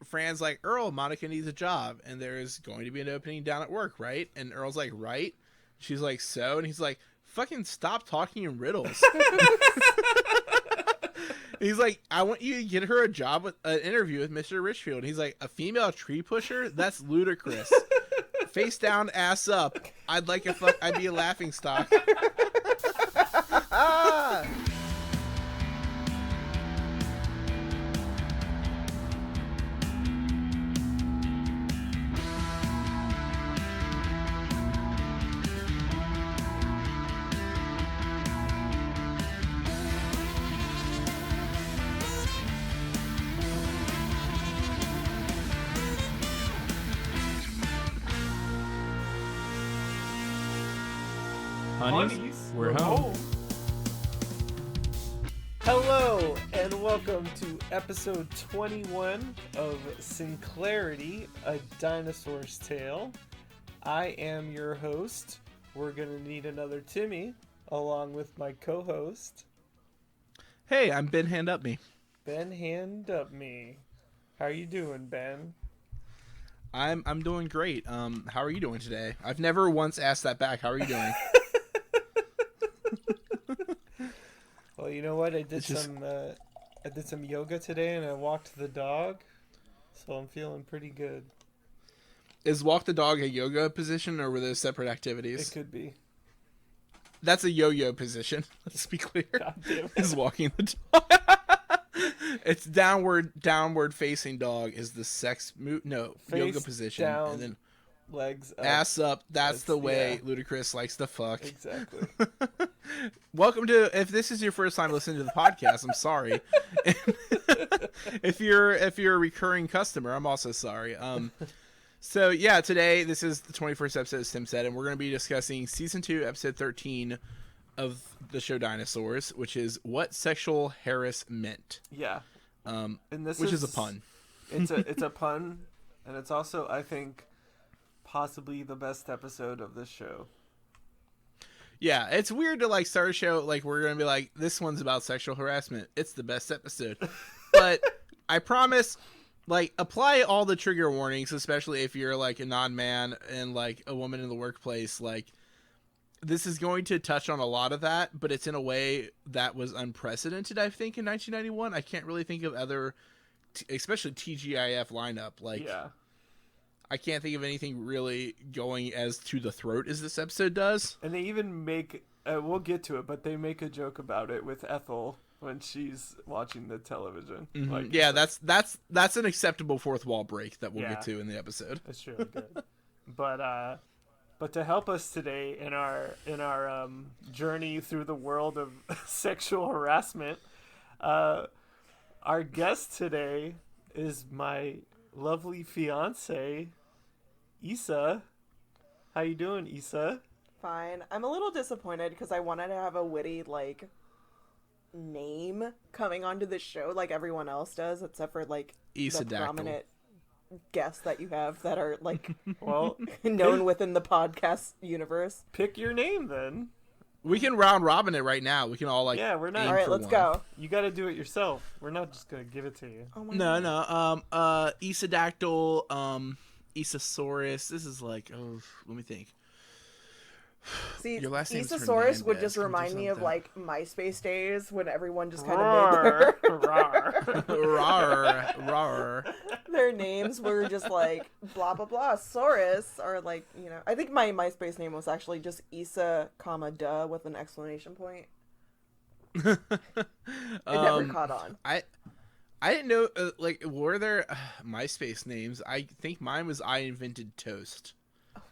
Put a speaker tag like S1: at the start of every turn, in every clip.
S1: Fran's like, Earl, Monica needs a job, and there's going to be an opening down at work, right? And Earl's like, right? She's like, so? And he's like, fucking stop talking in riddles. He's like, I want you to get her a job with an interview with Mr. Richfield. He's like, a female tree pusher? That's ludicrous. Face down, ass up. I'd be a laughing stock.
S2: Honeys, we're home. Hello, and welcome to episode 21 of Sinclairity A Dinosaurs Tale. I am your host. We're going to need another Timmy, along with my co-host.
S1: Hey, I'm Ben Hand Up Me.
S2: Ben Hand Up Me. How are you doing, Ben?
S1: I'm doing great. How are you doing today? I've never once asked that back. How are you doing?
S2: Well, you know what? I did some yoga today, and I walked the dog, so I'm feeling pretty good.
S1: Is walk the dog a yoga position, or were those separate activities?
S2: It could be.
S1: That's a yo-yo position. Let's be clear.
S2: God damn it.
S1: Is walking the dog. It's downward facing dog is the yoga position,
S2: down,
S1: and then
S2: legs up,
S1: ass up. That's the way Ludacris likes to fuck.
S2: Exactly.
S1: Welcome to, if this is your first time listening to the podcast, I'm sorry. If you're a recurring customer, I'm also sorry. So yeah, today this is the 21st episode, as Tim said, and we're going to be discussing season 2, episode 13 of the show Dinosaurs, which is what sexual harassment.
S2: Yeah. And this
S1: which is a pun.
S2: It's a pun, and it's also, I think, possibly the best episode of this show.
S1: Yeah, it's weird to like start a show like we're gonna be like, this one's about sexual harassment. It's the best episode, but I promise, like, apply all the trigger warnings, especially if you're like a non-man and like a woman in the workplace. Like, this is going to touch on a lot of that, but it's in a way that was unprecedented. I think in 1991, I can't really think of other, especially TGIF lineup. Like,
S2: yeah.
S1: I can't think of anything really going as to the throat as this episode does.
S2: And they even make, we'll get to it, but they make a joke about it with Ethel when she's watching the television.
S1: Mm-hmm.
S2: Like,
S1: yeah, that's an acceptable fourth wall break that we'll get to in the episode.
S2: It's really good. But to help us today in our journey through the world of sexual harassment, our guest today is my lovely fiance, Isa. How you doing, Isa?
S3: Fine. I'm a little disappointed because I wanted to have a witty, like, name coming onto the show like everyone else does, except for, like,
S1: Isa
S3: the
S1: Dactyl.
S3: prominent guests that you have that are, like,
S2: well,
S3: known within the podcast universe.
S2: Pick your name, then.
S1: We can round robin it right now. We can all, like,
S2: yeah, we're not.
S3: All right, let's go.
S2: You got to do it yourself. We're not just gonna give it to you.
S3: Oh my God.
S1: No. Isa Dactyl, Ysasaurus. This is like, let me think.
S3: See,
S1: Your last name's
S3: Ysasaurus would
S1: Hernandez.
S3: just
S1: Can we do
S3: remind me of,
S1: something?
S3: like, MySpace days when everyone just kind of made their names were just, like, blah, blah, blah, Saurus, or, like, you know. I think my MySpace name was actually just Isa, comma, duh, with an exclamation point. It never caught on.
S1: I didn't know, like, were there MySpace names? I think mine was I Invented Toast.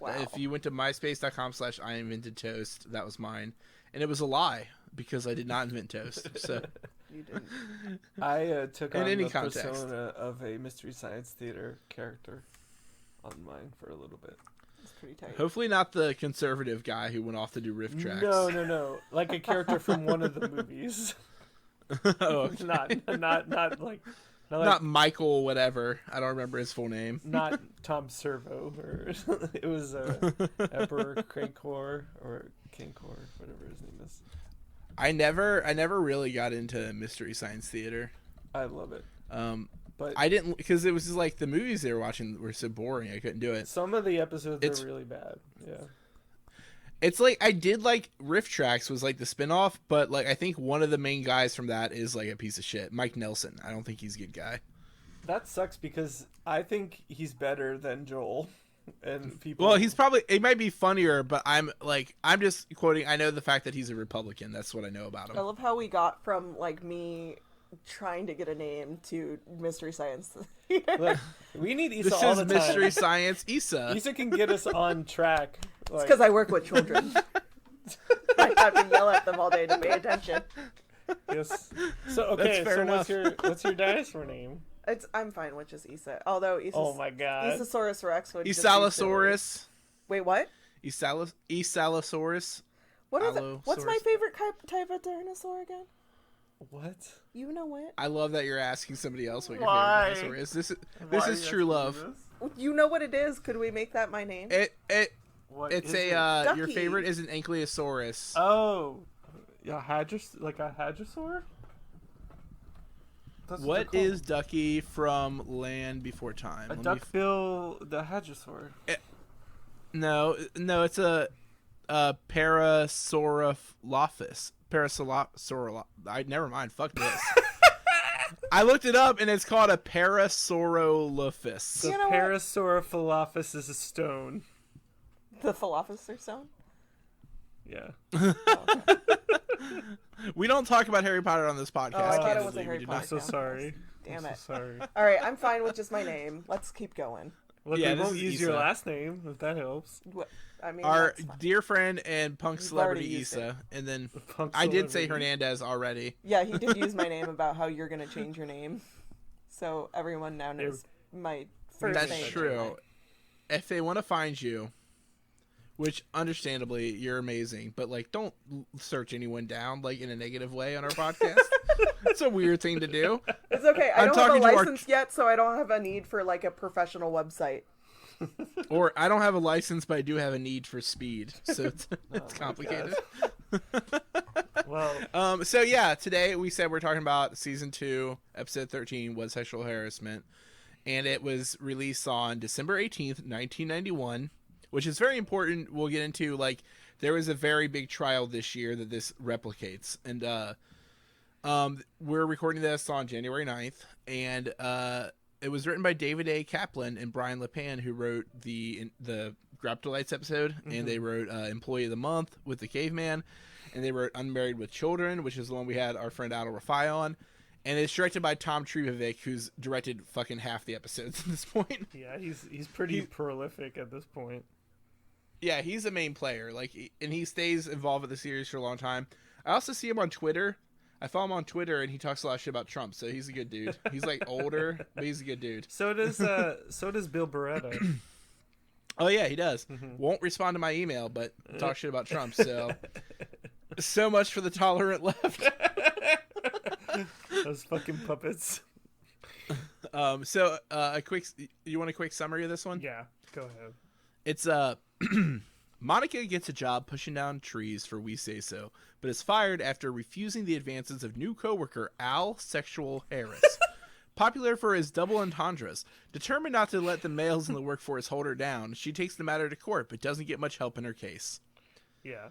S3: Wow.
S1: If you went to myspace.com/IInventedToast, that was mine. And it was a lie, because I did not invent toast. So
S3: You didn't.
S2: I took
S1: In
S2: on
S1: any
S2: the
S1: context.
S2: persona of a Mystery Science Theater character on mine for a little bit.
S3: It's pretty tight.
S1: hopefully not the conservative guy who went off to do riff tracks.
S2: No. Like a character from one of the movies.
S1: Oh, okay.
S2: Not
S1: Michael whatever. I don't remember his full name.
S2: not Tom Servo, or it was Emperor Crankor or Kinkor, whatever his name is.
S1: I never really got into Mystery Science Theater.
S2: I love it. But
S1: I didn't, because it was just like the movies they were watching were so boring. I couldn't do it.
S2: some of the episodes are really bad. Yeah.
S1: It's like I did like Riff Tracks was like the spinoff, but like I think one of the main guys from that is like a piece of shit. Mike Nelson. I don't think he's a good guy.
S2: That sucks because I think he's better than Joel. And people.
S1: Well, he's probably, it might be funnier, but I'm just quoting. I know the fact that he's a Republican. That's what I know about
S3: I
S1: him.
S3: love how we got from like me trying to get a name to Mystery Science.
S2: Look, we need Issa
S1: This
S2: all
S1: is
S2: the
S1: Mystery
S2: time.
S1: Science Issa.
S2: Issa can get us on track.
S3: It's because I work with children. I have to yell at them all day to pay attention.
S2: Yes. So okay.
S1: That's fair
S2: So what's your dinosaur name?
S3: I'm fine with just Issa. Although
S2: Oh my god.
S3: Ysasaurus Rex would just be
S1: Ysasaurus.
S3: Wait, what?
S1: Ysasaurus.
S3: What is it? What's my
S1: Allosaurus.
S3: favorite type of dinosaur again?
S2: What?
S3: You know what?
S1: I love that you're asking somebody else what your
S2: Why?
S1: favorite dinosaur is. This
S2: Why are
S1: is
S2: you
S1: true
S2: asking
S1: love.
S2: me
S3: You know what it is? Could we make that my name?
S2: this?
S1: It's
S2: is
S1: a
S2: it?
S1: your
S3: Ducky.
S1: favorite is an Ankylosaurus.
S2: Oh, yeah, like a hadrosaur. That's
S1: What
S2: they're
S1: is
S2: called.
S1: Ducky from Land Before Time?
S2: A
S1: Let me
S2: duckbill, the hadrosaur?
S1: No, it's a Parasaurolophus. Never mind. Fuck this. I looked it up and it's called a Parasaurolophus.
S2: The
S3: You know what?
S2: Parasaurolophus is a stone.
S3: The Philosopher's Stone?
S2: Yeah.
S1: We don't talk about Harry Potter on this podcast.
S3: Oh, I thought it was
S1: candidly.
S3: a Harry
S1: We do
S3: Potter
S1: not.
S2: I'm so
S3: podcast.
S2: sorry.
S3: Damn
S2: I'm
S3: it.
S2: so sorry.
S3: All right, I'm fine with just my name. Let's keep going.
S2: Look,
S1: Yeah,
S2: we
S1: this
S2: won't
S1: is
S2: use your
S1: Issa.
S2: last name if that helps.
S3: What? I mean,
S1: Our
S3: that's fine.
S1: dear friend and punk
S3: You've already
S1: celebrity
S3: used
S1: Issa, and then
S2: Punk
S1: I did say
S2: celebrity.
S1: Hernandez already.
S3: Yeah, he did use my name about how you're gonna change your name, so everyone now knows my first
S1: That's
S3: name.
S1: true. If they want to find you, which understandably you're amazing, but like don't search anyone down like in a negative way on our podcast. It's a weird thing to do.
S3: It's okay. I
S1: I'm
S3: don't have a
S1: talking to our-
S3: license yet, so I don't have a need for like a professional website.
S1: Or I don't have a license, but I do have a need for speed, so it's
S2: my
S1: complicated.
S2: Well,
S1: So yeah, today we said we're talking about season 2, episode 13 was sexual harassment, and it was released on December 18th, 1991, which is very important. We'll get into like there was a very big trial this year that this replicates, and we're recording this on January 9th, and it was written by David A. Kaplan and Brian LePan, who wrote the Graptolites episode, and they wrote Employee of the Month with the Caveman, and they wrote Unmarried with Children, which is the one we had our friend Adel Rafai on, and it's directed by Tom Trevovic, who's directed fucking half the episodes at this point.
S2: yeah, he's pretty prolific at this point.
S1: Yeah, he's the main player, and he stays involved with the series for a long time. I also see him on Twitter. I follow him on Twitter, and he talks a lot of shit about Trump, so he's a good dude. He's like older, but he's a good dude.
S2: So does Bill Beretta.
S1: Oh yeah, he does. Won't respond to my email, but talk shit about Trump. So much for the tolerant left.
S2: Those fucking puppets.
S1: You want a quick summary of this one?
S2: Yeah, go ahead.
S1: It's Monica gets a job pushing down trees for We Say So, but is fired after refusing the advances of new coworker Al Sexual Harris. Popular for his double entendres, determined not to let the males in the workforce hold her down, she takes the matter to court, but doesn't get much help in her case.
S2: Yeah.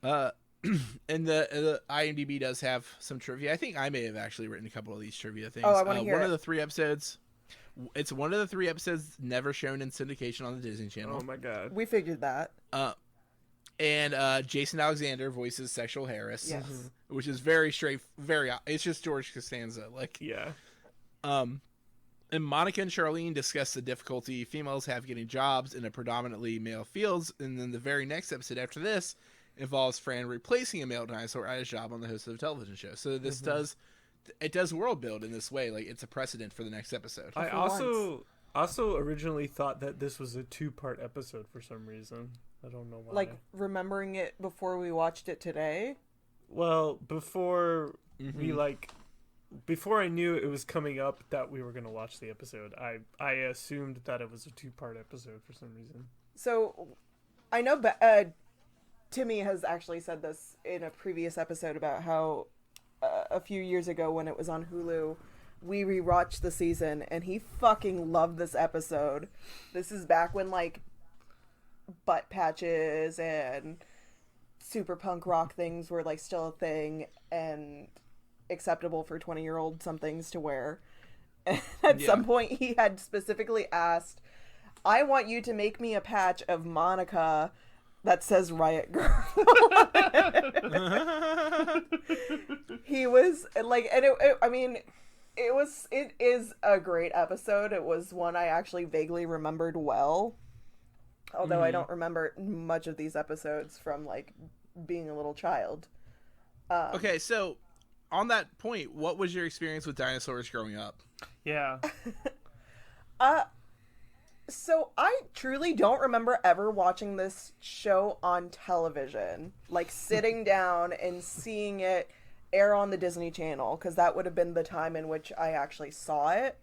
S1: And the IMDb does have some trivia. I think I may have actually written a couple of these trivia things.
S3: Oh, I wanna hear
S1: one
S3: it.
S1: of the 3 episodes. It's one of the 3 episodes never shown in syndication on the Disney Channel.
S2: Oh my god.
S3: We figured that.
S1: And Jason Alexander voices Sexual Harris,
S3: Yes.
S1: which is it's just George Costanza.
S2: Yeah.
S1: And Monica and Charlene discuss the difficulty females have getting jobs in a predominantly male fields, and then the very next episode after this involves Fran replacing a male dinosaur at his job on the host of a television show. So this does world build in this way, like it's a precedent for the next episode.
S2: I
S3: For
S2: also originally thought that this was a 2-part episode for some reason. I don't know why.
S3: Like remembering it before we watched it today.
S2: Well, before before I knew it was coming up that we were going to watch the episode, I assumed that it was a 2-part episode for some reason.
S3: So, I know Timmy has actually said this in a previous episode about how a few years ago when it was on Hulu, we rewatched the season, and he fucking loved this episode. This is back when, like, butt patches and super punk rock things were, like, still a thing and acceptable for 20-year-old somethings to wear. And at some point, he had specifically asked, I want you to make me a patch of Monica that says Riot Girl. He was, like, and it is a great episode. It was one I actually vaguely remembered well. Although I don't remember much of these episodes from, like, being a little child.
S1: Okay, so on that point, what was your experience with dinosaurs growing up?
S2: Yeah.
S3: So I truly don't remember ever watching this show on television. Like, sitting down and seeing it air on the Disney Channel, because that would have been the time in which I actually saw it.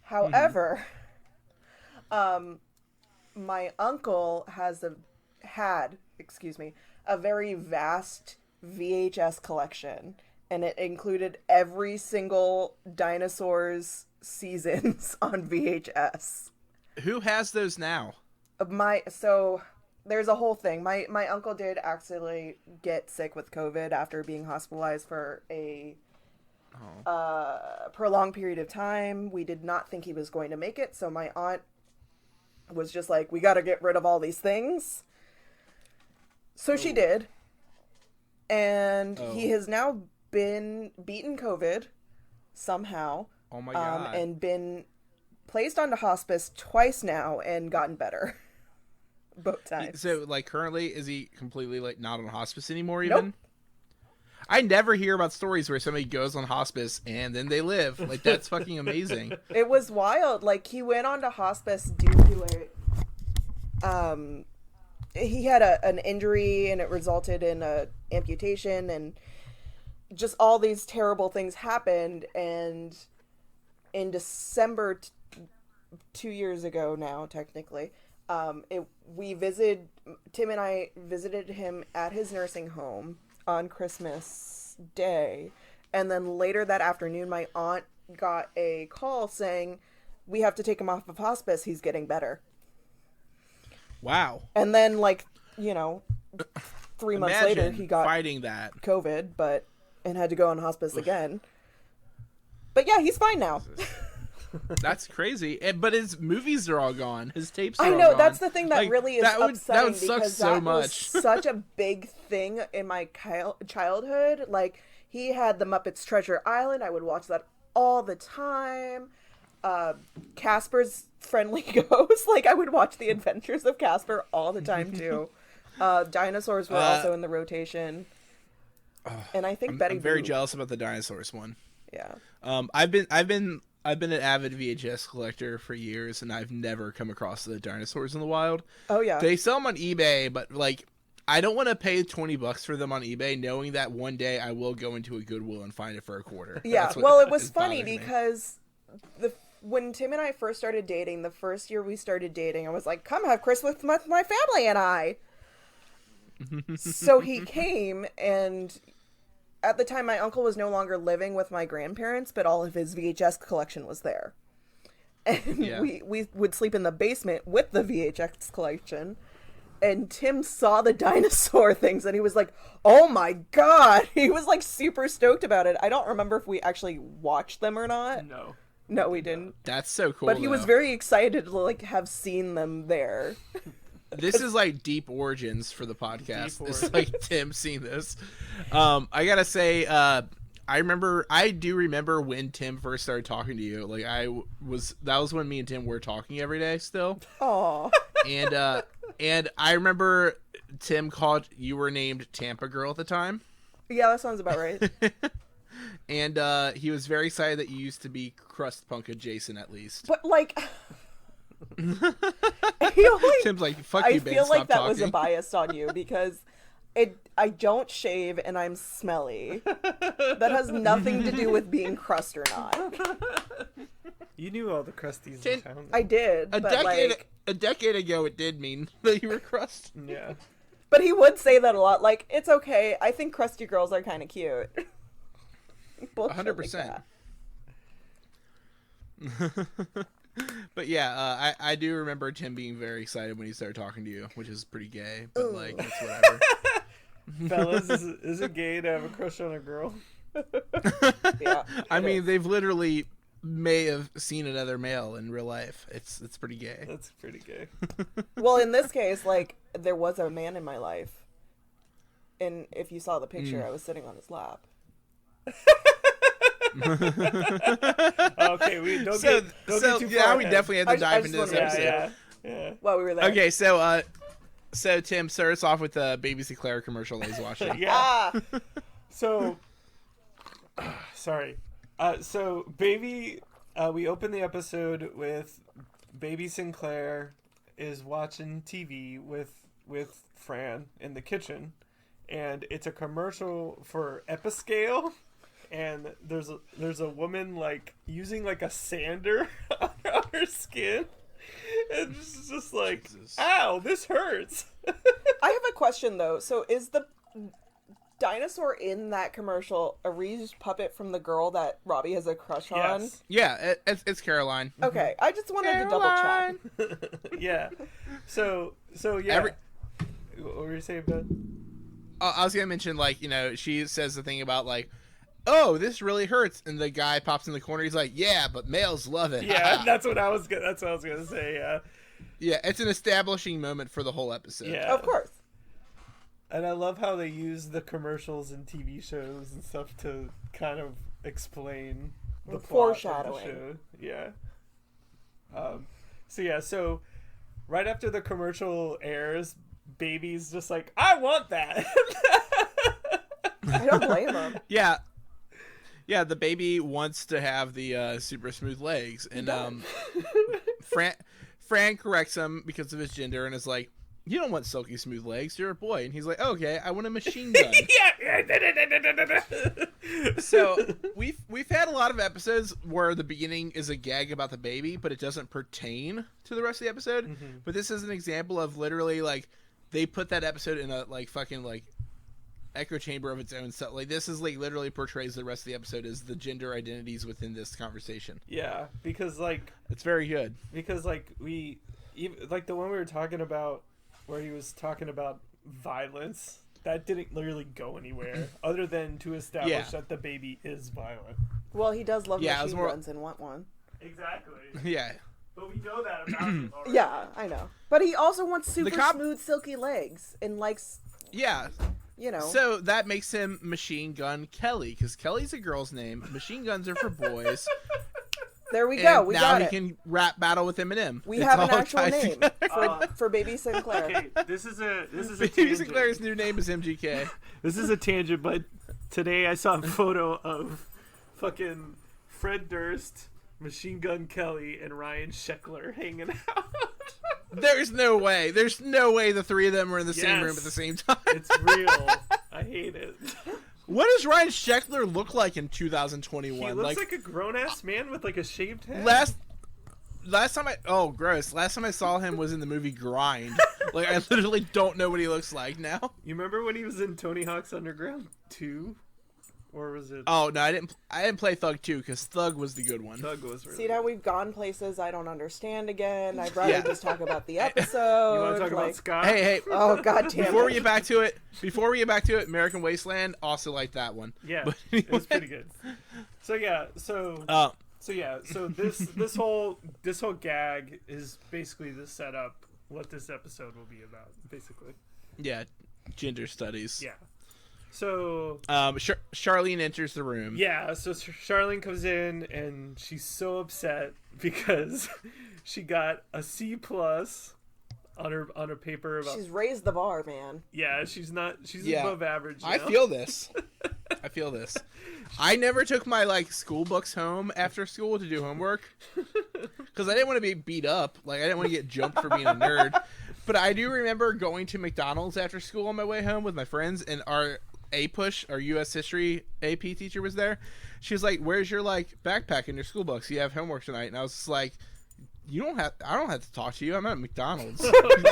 S3: However, my uncle had a very vast VHS collection, and it included every single dinosaurs seasons on VHS.
S1: Who has those now?
S3: So there's a whole thing. My uncle did actually get sick with COVID after being hospitalized for a prolonged period of time. We did not think he was going to make it, so my aunt was just like, we got to get rid of all these things. So she did. And he has now been beaten COVID somehow.
S1: Oh my God.
S3: And been placed onto hospice twice now and gotten better. Both times.
S1: So, like, currently, is he completely, like, not on hospice anymore even?
S3: Nope.
S1: I never hear about stories where somebody goes on hospice and then they live. Like, that's fucking amazing.
S3: It was wild. Like, he went on to hospice due to he had an injury and it resulted in a amputation, and just all these terrible things happened. And in December 2 years ago now, technically, Tim and I visited him at his nursing home on Christmas Day, and then later that afternoon my aunt got a call saying, we have to take him off of hospice, he's getting better.
S1: Wow.
S3: And then, like, 3 months later he got
S1: fighting that
S3: COVID, and had to go on hospice again. But yeah, he's fine now.
S1: That's crazy. But his movies are all gone. His tapes are all
S3: know,
S1: gone.
S3: that's the thing that
S1: like,
S3: really is upsetting,
S1: that would suck
S3: because
S1: so
S3: that
S1: much.
S3: was such a big thing in my childhood. Like, he had the Muppets Treasure Island. I would watch that all the time. Casper's Friendly Ghost. Like, I would watch the Adventures of Casper all the time too. Dinosaurs were also in the rotation. And I think
S1: I'm very jealous about the dinosaurs one.
S3: Yeah.
S1: I've been an avid VHS collector for years, and I've never come across the dinosaurs in the wild.
S3: Oh yeah.
S1: They sell them on eBay, but, like, I don't want to pay $20 for them on eBay, knowing that one day I will go into a Goodwill and find it for $0.25.
S3: Yeah. Well, it was funny because when Tim and I first started dating, the first year we started dating, I was like, come have Christmas with my family and I. So he came, and at the time my uncle was no longer living with my grandparents, but all of his VHS collection was there. And we would sleep in the basement with the VHS collection. And Tim saw the dinosaur things and he was like, oh my God. He was, like, super stoked about it. I don't remember if we actually watched them or not. No, we didn't.
S1: That's so cool.
S3: But he was very excited to, like, have seen them there.
S1: This is like deep origins for the podcast. It's like Tim seeing this. I gotta say, I do remember when Tim first started talking to you. Like, that was when me and Tim were talking every day still.
S3: Aww.
S1: And I remember Tim you were named Tampa Girl at the time.
S3: Yeah, that sounds about right.
S1: And he was very excited that you used to be crust punk adjacent, at least.
S3: But, like,
S1: Tim's like, fuck you, babe,
S3: I feel like
S1: stop
S3: that
S1: talking.
S3: was a bias on you, because I don't shave and I'm smelly. That has nothing to do with being crust or not.
S2: You knew all the crusties in town.
S3: I did.
S1: A decade ago, it did mean that you were crust.
S2: Yeah.
S3: But he would say that a lot. Like, it's okay. I think crusty girls are kind of cute.
S1: 100%. But yeah, I do remember Tim being very excited when he started talking to you, which is pretty gay, but like it's whatever.
S2: Fellas, is it gay to have a crush on a girl?
S3: Yeah.
S1: I mean, they've literally may have seen another male in real life. It's pretty gay.
S2: That's pretty gay.
S3: Well, in this case, like, there was a man in my life. And if you saw the picture, I was sitting on his lap.
S2: Okay, we don't get too
S1: yeah,
S2: far
S1: we
S2: ahead.
S1: definitely had to dive into
S3: just
S1: this
S3: wanted to-
S1: episode.
S2: Yeah.
S3: While we were there.
S1: Okay, so Tim, start us off with the Baby Sinclair commercial that he's watching.
S2: Yeah.
S3: Ah!
S2: So, sorry. So baby, we open the episode with Baby Sinclair is watching TV with Fran in the kitchen, and it's a commercial for Episcale, and there's a woman like using like a sander on her skin, and it's just like,
S1: Jesus.
S2: ow, this hurts.
S3: I have a question, though. So is the dinosaur in that commercial a reused puppet from the girl that Robbie has a crush on?
S2: Yes.
S1: Yeah, it's Caroline.
S3: Okay, I just wanted to double check.
S2: Yeah. So yeah. What were you saying, Ben?
S1: I was gonna mention, like, you know, she says the thing about like, oh, this really hurts, and the guy pops in the corner. He's like, yeah, but males love it.
S2: Yeah, that's what I was gonna say. Yeah.
S1: Yeah, it's an establishing moment for the whole episode.
S2: Yeah.
S3: Of course.
S2: And I love how they use the commercials and TV shows and stuff to kind of explain the plot of the
S3: Foreshadowing.
S2: show. Yeah. So right after the commercial airs, Baby's just like, I want that.
S3: I don't blame him.
S1: Yeah. Yeah, the baby wants to have the super smooth legs, and Fran corrects him because of his gender and is like, you don't want silky smooth legs, you're a boy. And he's like, okay, I want a machine gun.
S2: Yeah.
S1: So we've had a lot of episodes where the beginning is a gag about the baby, but it doesn't pertain to the rest of the episode.
S2: Mm-hmm.
S1: But this is an example of literally like they put that episode in a like fucking like echo chamber of its own stuff. Like this is like literally portrays the rest of the episode as the gender identities within this conversation.
S2: Yeah, because like
S1: It's very good.
S2: we even like the one we were talking about where he was talking about violence, that didn't really go anywhere other than to establish that the baby is violent.
S3: Well, he does love
S1: Yeah, it was
S3: machine
S1: more-
S3: guns and want one.
S2: Exactly.
S1: Yeah.
S2: But we know that about him already.
S3: Yeah, I know. But he also wants super
S1: cop-
S3: smooth, silky legs and likes,
S1: Yeah.
S3: you know.
S1: So that makes him Machine Gun Kelly, because Kelly's a girl's name. Machine guns are for boys.
S3: There we go.
S1: And
S3: We
S1: now
S3: got
S1: he
S3: it.
S1: can rap battle with Eminem.
S3: We
S1: It's
S3: have an
S1: all
S3: actual
S1: tied
S3: name
S1: together.
S3: for Baby Sinclair.
S2: Okay, this is a
S1: Baby
S2: tangent.
S1: Sinclair's new name is MGK.
S2: This is a tangent, but today I saw a photo of fucking Fred Durst, Machine Gun Kelly, and Ryan Sheckler hanging out.
S1: There's no way. There's no way the three of them were in the same
S2: Yes.
S1: room at the same time.
S2: It's real. I hate it.
S1: What does Ryan Sheckler look like in 2021?
S2: He looks like a grown-ass man with like a shaved head.
S1: last time Last time I saw him was in the movie Grind. Like I literally don't know what he looks like now.
S2: You remember when he was in Tony Hawk's Underground 2? Or was it...
S1: Oh no, I didn't play Thug 2 because Thug was the good one.
S2: Thug was really...
S3: See, now we've gone places I don't understand again. I'd rather
S1: Yeah.
S3: just talk about the episode.
S2: You want to talk
S3: like,
S2: about Scott?
S1: Hey,
S3: Oh, god damn
S1: before
S3: it.
S1: we get back to it, American Wasteland also like that one.
S2: Yeah,
S1: But
S2: it was pretty good. So this whole gag is basically the setup. What this episode will be about, basically.
S1: yeah, gender studies.
S2: Yeah. So
S1: Charlene enters the room.
S2: yeah, so Charlene comes in and she's so upset because she got a C plus on her paper about.
S3: She's raised the bar, man.
S2: Yeah, she's
S1: Yeah.
S2: above average now.
S1: I feel this. I never took my like school books home after school to do homework because I didn't want to be beat up. Like I didn't want to get jumped for being a nerd. But I do remember going to McDonald's after school on my way home with my friends, and our our U.S. history AP teacher was there. She was like, "Where's your like backpack and your school books? You have homework tonight." And I was just like, I don't have to talk to you. I'm at McDonald's.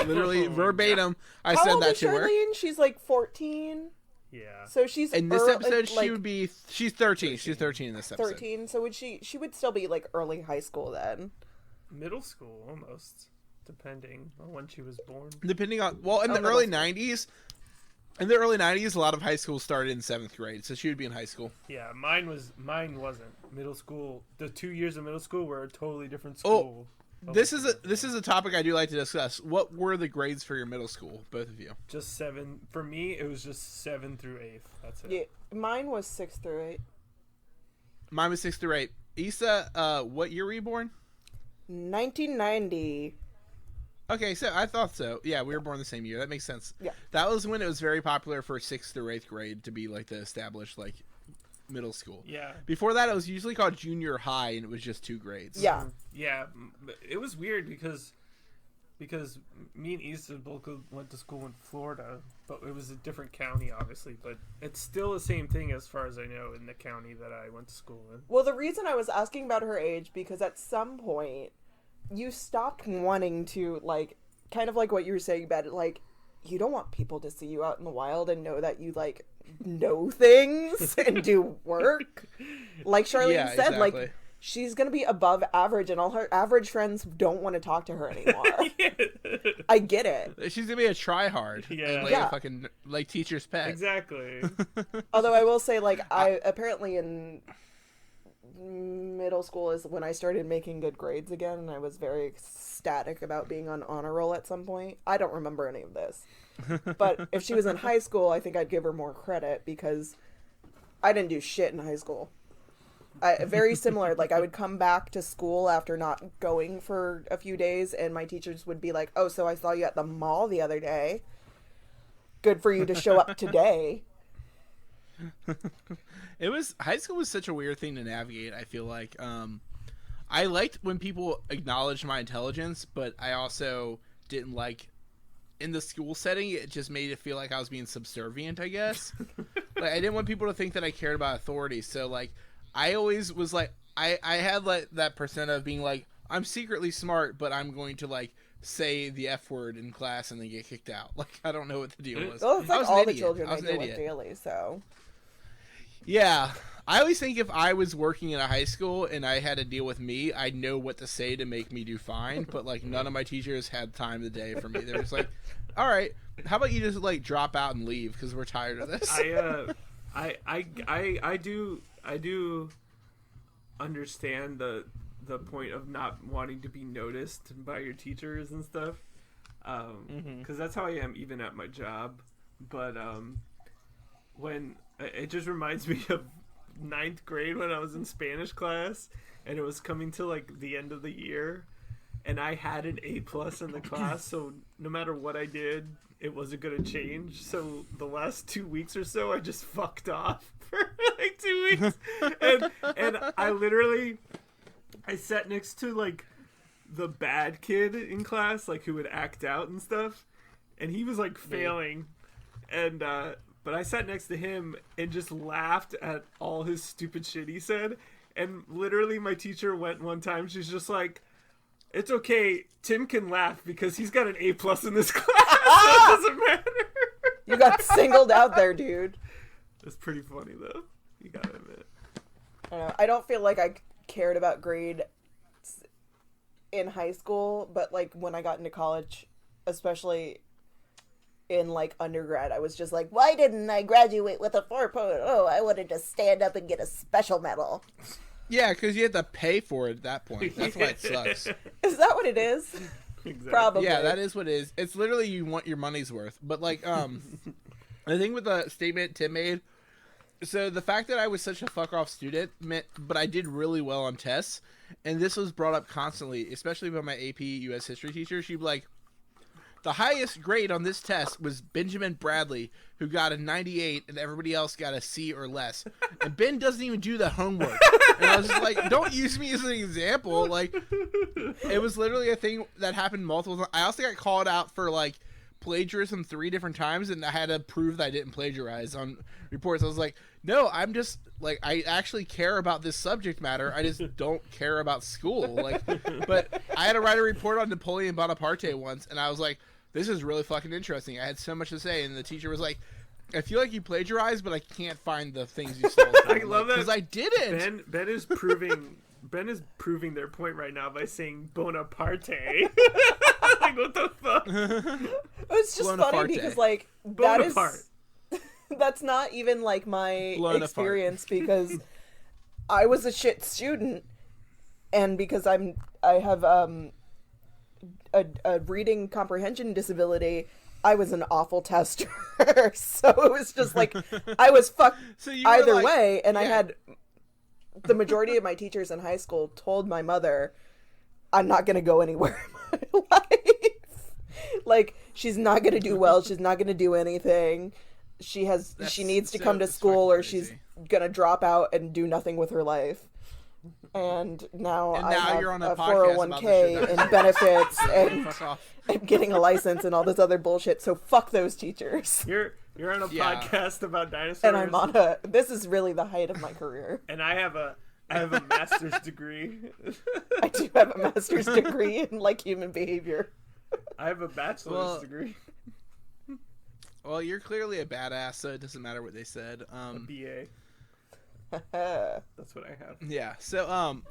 S1: Literally verbatim. I
S3: How
S1: said
S3: old
S1: that
S3: is
S1: to her.
S3: Charlene? She's like 14.
S2: Yeah.
S3: So she's
S1: In this episode,
S3: like,
S1: she would be. She's 13. She's 13 in this episode.
S3: 13. So would she would still be like early high school then?
S2: Middle school, almost. Depending on when she was born.
S1: Depending on. Well, in the early 90s. In the early 90s, a lot of high schools started in 7th grade, so she would be in high school.
S2: Yeah, mine wasn't. Middle school, the 2 years of middle school were a totally different school.
S1: This is a topic I do like to discuss. What were the grades for your middle school, both of you?
S2: Just 7. For me, it was just 7 through 8th. That's it.
S3: Yeah, mine was 6 through 8.
S1: Mine was 6 through 8. Issa, what year were you born?
S3: 1990.
S1: Okay, so I thought so. Yeah, we were born the same year. That makes sense.
S3: Yeah.
S1: That was when it was very popular for 6th through 8th grade to be like the established like middle school.
S2: Yeah.
S1: Before that, it was usually called junior high, and it was just 2 grades.
S3: Yeah.
S2: Yeah, it was weird because me and Issa both went to school in Florida, but it was a different county, obviously. But it's still the same thing as far as I know in the county that I went to school in.
S3: Well, the reason I was asking about her age because at some point you stopped wanting to, like, kind of like what you were saying about it, like, you don't want people to see you out in the wild and know that you, like, know things and do work. Like Charlene said,
S1: exactly.
S3: like, she's gonna be above average and all her average friends don't want to talk to her anymore. I get it.
S1: She's gonna be a tryhard.
S2: Yeah.
S1: And, like,
S3: Yeah.
S1: a fucking like teacher's pet.
S2: Exactly.
S3: Although I will say, like, I apparently in middle school is when I started making good grades again, and I was very ecstatic about being on honor roll at some point. I don't remember any of this. But if she was in high school, I think I'd give her more credit because I didn't do shit in high school. Very similar. Like, I would come back to school after not going for a few days, and my teachers would be like, "Oh, so I saw you at the mall the other day. Good for you to show up today."
S1: High school was such a weird thing to navigate. I feel like I liked when people acknowledged my intelligence, but I also didn't like in the school setting. It just made it feel like I was being subservient, I guess. Like, I didn't want people to think that I cared about authority. So like, I always was like, I had like that persona of being like, I'm secretly smart, but I'm going to like say the F word in class and then get kicked out. Like, I don't know what the deal was.
S3: Well, it's
S1: I
S3: like
S1: was
S3: all
S1: an
S3: the
S1: idiot.
S3: children
S1: I
S3: I
S1: was an
S3: deal with
S1: idiot.
S3: daily, so.
S1: Yeah. I always think if I was working in a high school and I had to deal with me, I'd know what to say to make me do fine. But like, none of my teachers had time of the day for me. They were just like, all right, how about you just like drop out and leave because we're tired of this.
S2: I do understand the point of not wanting to be noticed by your teachers and stuff, because that's how I am even at my job. But when it just reminds me of 9th grade when I was in Spanish class and it was coming to like the end of the year and I had an A+ in the class, so no matter what I did, it wasn't gonna change. So the last 2 weeks or so I just fucked off for like 2 weeks. and I sat next to like the bad kid in class, like who would act out and stuff, and he was like failing, and but I sat next to him and just laughed at all his stupid shit he said. And literally my teacher went one time, she's just like, it's okay, Tim can laugh because he's got an A+ in this class, so it doesn't matter.
S3: You got singled out there, dude.
S2: It's pretty funny though, you gotta admit.
S3: I don't know. I don't feel like I cared about grades in high school, but like when I got into college, especially in like undergrad, I was just like, why didn't I graduate with a 4.0? I wanted to stand up and get a special medal.
S1: Yeah, because you have to pay for it at that point. That's why it sucks.
S3: Is that what it is?
S2: Exactly.
S3: Probably.
S1: Yeah, that is what it is. It's literally you want your money's worth. But like, the thing with the statement Tim made, so the fact that I was such a fuck off student meant, but I did really well on tests, and this was brought up constantly, especially by my AP US history teacher. She'd be like, the highest grade on this test was Benjamin Bradley, who got a 98, and everybody else got a C or less. And Ben doesn't even do the homework. And I was just like, don't use me as an example. Like, it was literally a thing that happened multiple times. I also got called out for, like, plagiarism 3 different times, and I had to prove that I didn't plagiarize on reports. I was like, no, I'm just, like, I actually care about this subject matter. I just don't care about school. Like, but I had to write a report on Napoleon Bonaparte once, and I was like, this is really fucking interesting. I had so much to say, and the teacher was like, I feel like you plagiarized, but I can't find the things you stole.
S2: I love that
S1: because I didn't.
S2: Ben is proving their point right now by saying Bonaparte. Like, what the fuck?
S3: It's just funny because like that's not even like my experience because I was a shit student, and because I have a reading comprehension disability, I was an awful tester. So it was just like I was fucked either way, and I had the majority of my teachers in high school told my mother, I'm not going to go anywhere in my life. Like, she's not going to do well. She's not going to do anything. She needs to come to school or she's going to drop out and do nothing with her life. And now I have
S1: you're on
S3: a
S1: a podcast
S3: 401k and benefits and getting a license and all this other bullshit. So fuck those teachers.
S2: You're on a podcast about dinosaurs.
S3: And I'm on this is really the height of my career.
S2: And I have a master's degree.
S3: I do have a master's degree in like human behavior.
S2: I have a bachelor's degree.
S1: Well, you're clearly a badass, so it doesn't matter what they said.
S2: A BA. That's what I have.
S1: Yeah. So,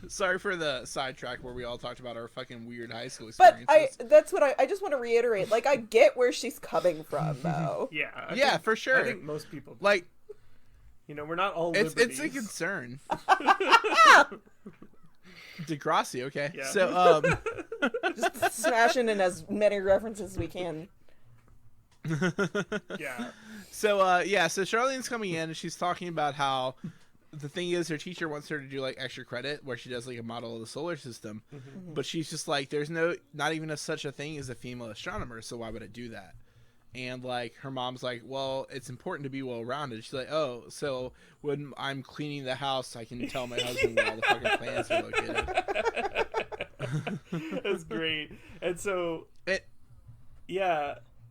S1: sorry for the sidetrack where we all talked about our fucking weird high school experiences.
S3: But that's what I just want to reiterate. Like, I get where she's coming from, though.
S2: Yeah.
S1: For sure.
S2: I think most people do.
S1: Like,
S2: we're not all
S1: it's
S2: liberties.
S1: a concern. Degrassi, okay.
S2: Yeah.
S1: So,
S3: just smashing in as many references as we can.
S2: Yeah.
S1: So Charlene's coming in and she's talking about how the thing is her teacher wants her to do like extra credit where she does like a model of the solar system, but she's just like, there's not even such a thing as a female astronomer, so why would I do that? And like her mom's like, well, it's important to be well-rounded. She's like, oh, so when I'm cleaning the house, I can tell my husband where all the fucking plants are located.
S2: That's great. And so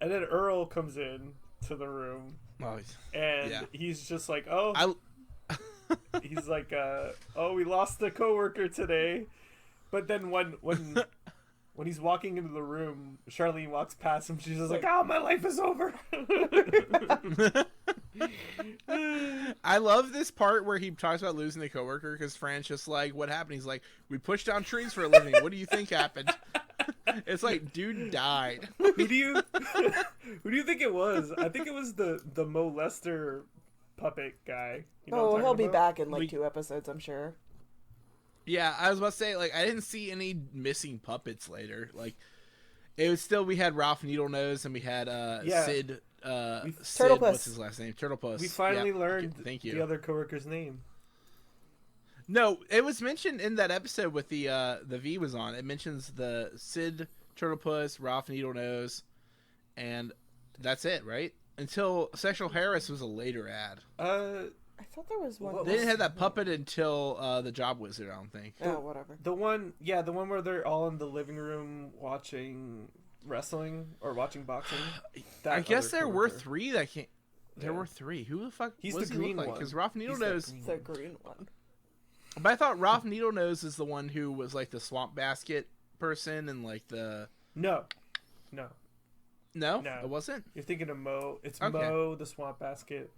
S2: and then Earl comes in to the room, and he's just like, he's like, we lost a coworker today. But then when he's walking into the room, Charlene walks past him. She's just like, my life is over.
S1: I love this part where he talks about losing the coworker because Fran's just like, what happened? He's like, we pushed down trees for a living. What do you think happened? It's like, dude died.
S2: Who do you think it was? I think it was the molester puppet guy. You know
S3: he'll be back in like 2 episodes, I'm sure.
S1: Yeah, I was about to say, like, I didn't see any missing puppets later. Like, it was still, we had Ralph Needlenose and we had Sid.
S3: Turtlepuss.
S1: What's his last name? Turtlepuss.
S2: We finally learned
S1: Thank you.
S2: the other coworker's name.
S1: No, it was mentioned in that episode with the V was on. It mentions the Sid, Turtlepuss, Ralph Needlenose, and that's it, right? Until Sexual Harris was a later ad.
S3: I thought there was one.
S1: They didn't have that puppet until the Job Wizard, I don't think.
S3: Oh, whatever.
S2: The one where they're all in the living room watching wrestling or watching boxing.
S1: I guess there were 3 that came. There were 3. Who the fuck?
S2: He's
S1: does
S2: the
S1: he
S2: green
S1: look like?
S2: one.
S1: Because Ralph Needlenose.
S3: The green one.
S1: But I thought Ralph Needlenose is the one who was like the swamp basket person and like the.
S2: No,
S1: it wasn't.
S2: You're thinking of Mo. It's
S1: Okay.
S2: Mo the swamp basket.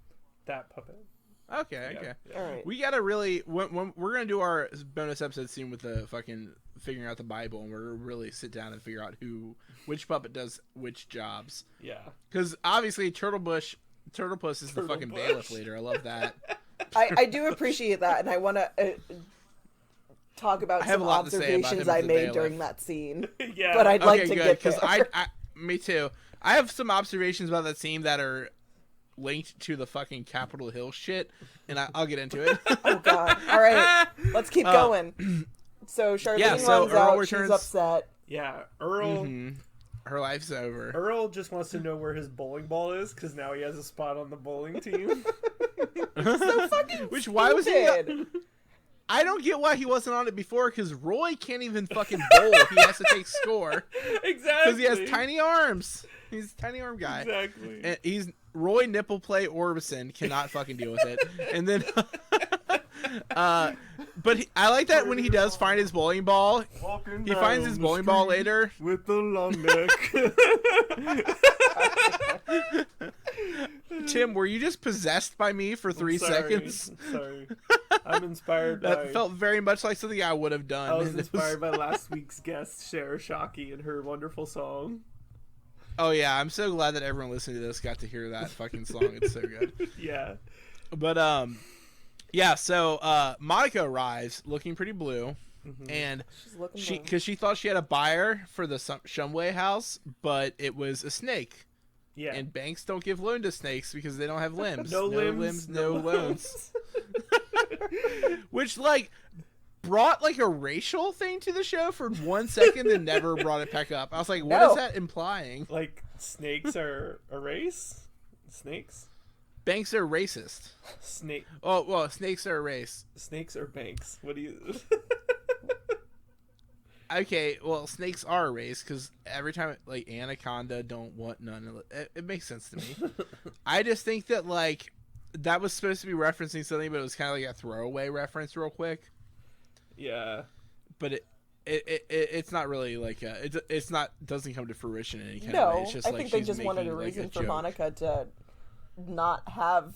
S2: That puppet.
S1: Okay.
S3: All right.
S1: We gotta really when we're gonna do our bonus episode soon with the fucking figuring out the Bible, and we're gonna really sit down and figure out which puppet does which jobs.
S2: Yeah.
S1: Because obviously Turtlepuss is the fucking bailiff later. I love that.
S3: I do appreciate that, and I want to talk about some observations I made during that scene.
S2: Yeah.
S3: But I'd like to get there.
S1: Because me too. I have some observations about that scene that are linked to the fucking Capitol Hill shit, and I'll get into it.
S3: Oh god! All right, let's keep going. So Charlene runs out. She's upset.
S2: Yeah, Earl.
S1: Mm-hmm. Her life's over.
S2: Earl just wants to know where his bowling ball is because now he has a spot on the bowling team.
S3: So fucking
S1: Which why was he?
S3: stupid.
S1: I don't get why he wasn't on it before because Roy can't even fucking bowl. He has to take score.
S2: Exactly.
S1: Because he has tiny arms. He's a tiny arm guy.
S2: Exactly.
S1: And he's Roy Nipple Play Orbison cannot fucking deal with it. And then, but I like that when he does find his bowling ball. He finds his bowling ball later
S2: with the long neck.
S1: Tim, were you just possessed by me for 3 seconds?
S2: Sorry. I'm inspired by...
S1: That felt very much like something I would have done.
S2: I was inspired by last week's guest, Sarah Shockey, and her wonderful song.
S1: Oh, yeah. I'm so glad that everyone listening to this got to hear that fucking song. It's so good.
S2: Yeah.
S1: But, yeah, so Monica arrives looking pretty blue. And because she thought she had a buyer for the Shumway house, but it was a snake.
S2: Yeah.
S1: And banks don't give loan to snakes because they don't have limbs.
S2: No limbs,
S1: no loans. Which, like, brought, like, a racial thing to the show for 1 second and never brought it back up. I was like, what is that implying?
S2: Like, snakes are a race? Snakes?
S1: Banks are racist.
S2: Snake.
S1: Oh, well, snakes are a race.
S2: Snakes are banks. What do you...
S1: Okay, well, snakes are a race because every time, like, anaconda don't want none. It makes sense to me. I just think that, like, that was supposed to be referencing something, but it was kind of like a throwaway reference real quick.
S2: Yeah.
S1: But it's not really like it's not doesn't come to fruition in any kind of way. It's just
S3: I
S1: like
S3: think they just wanted a reason for Monica to not have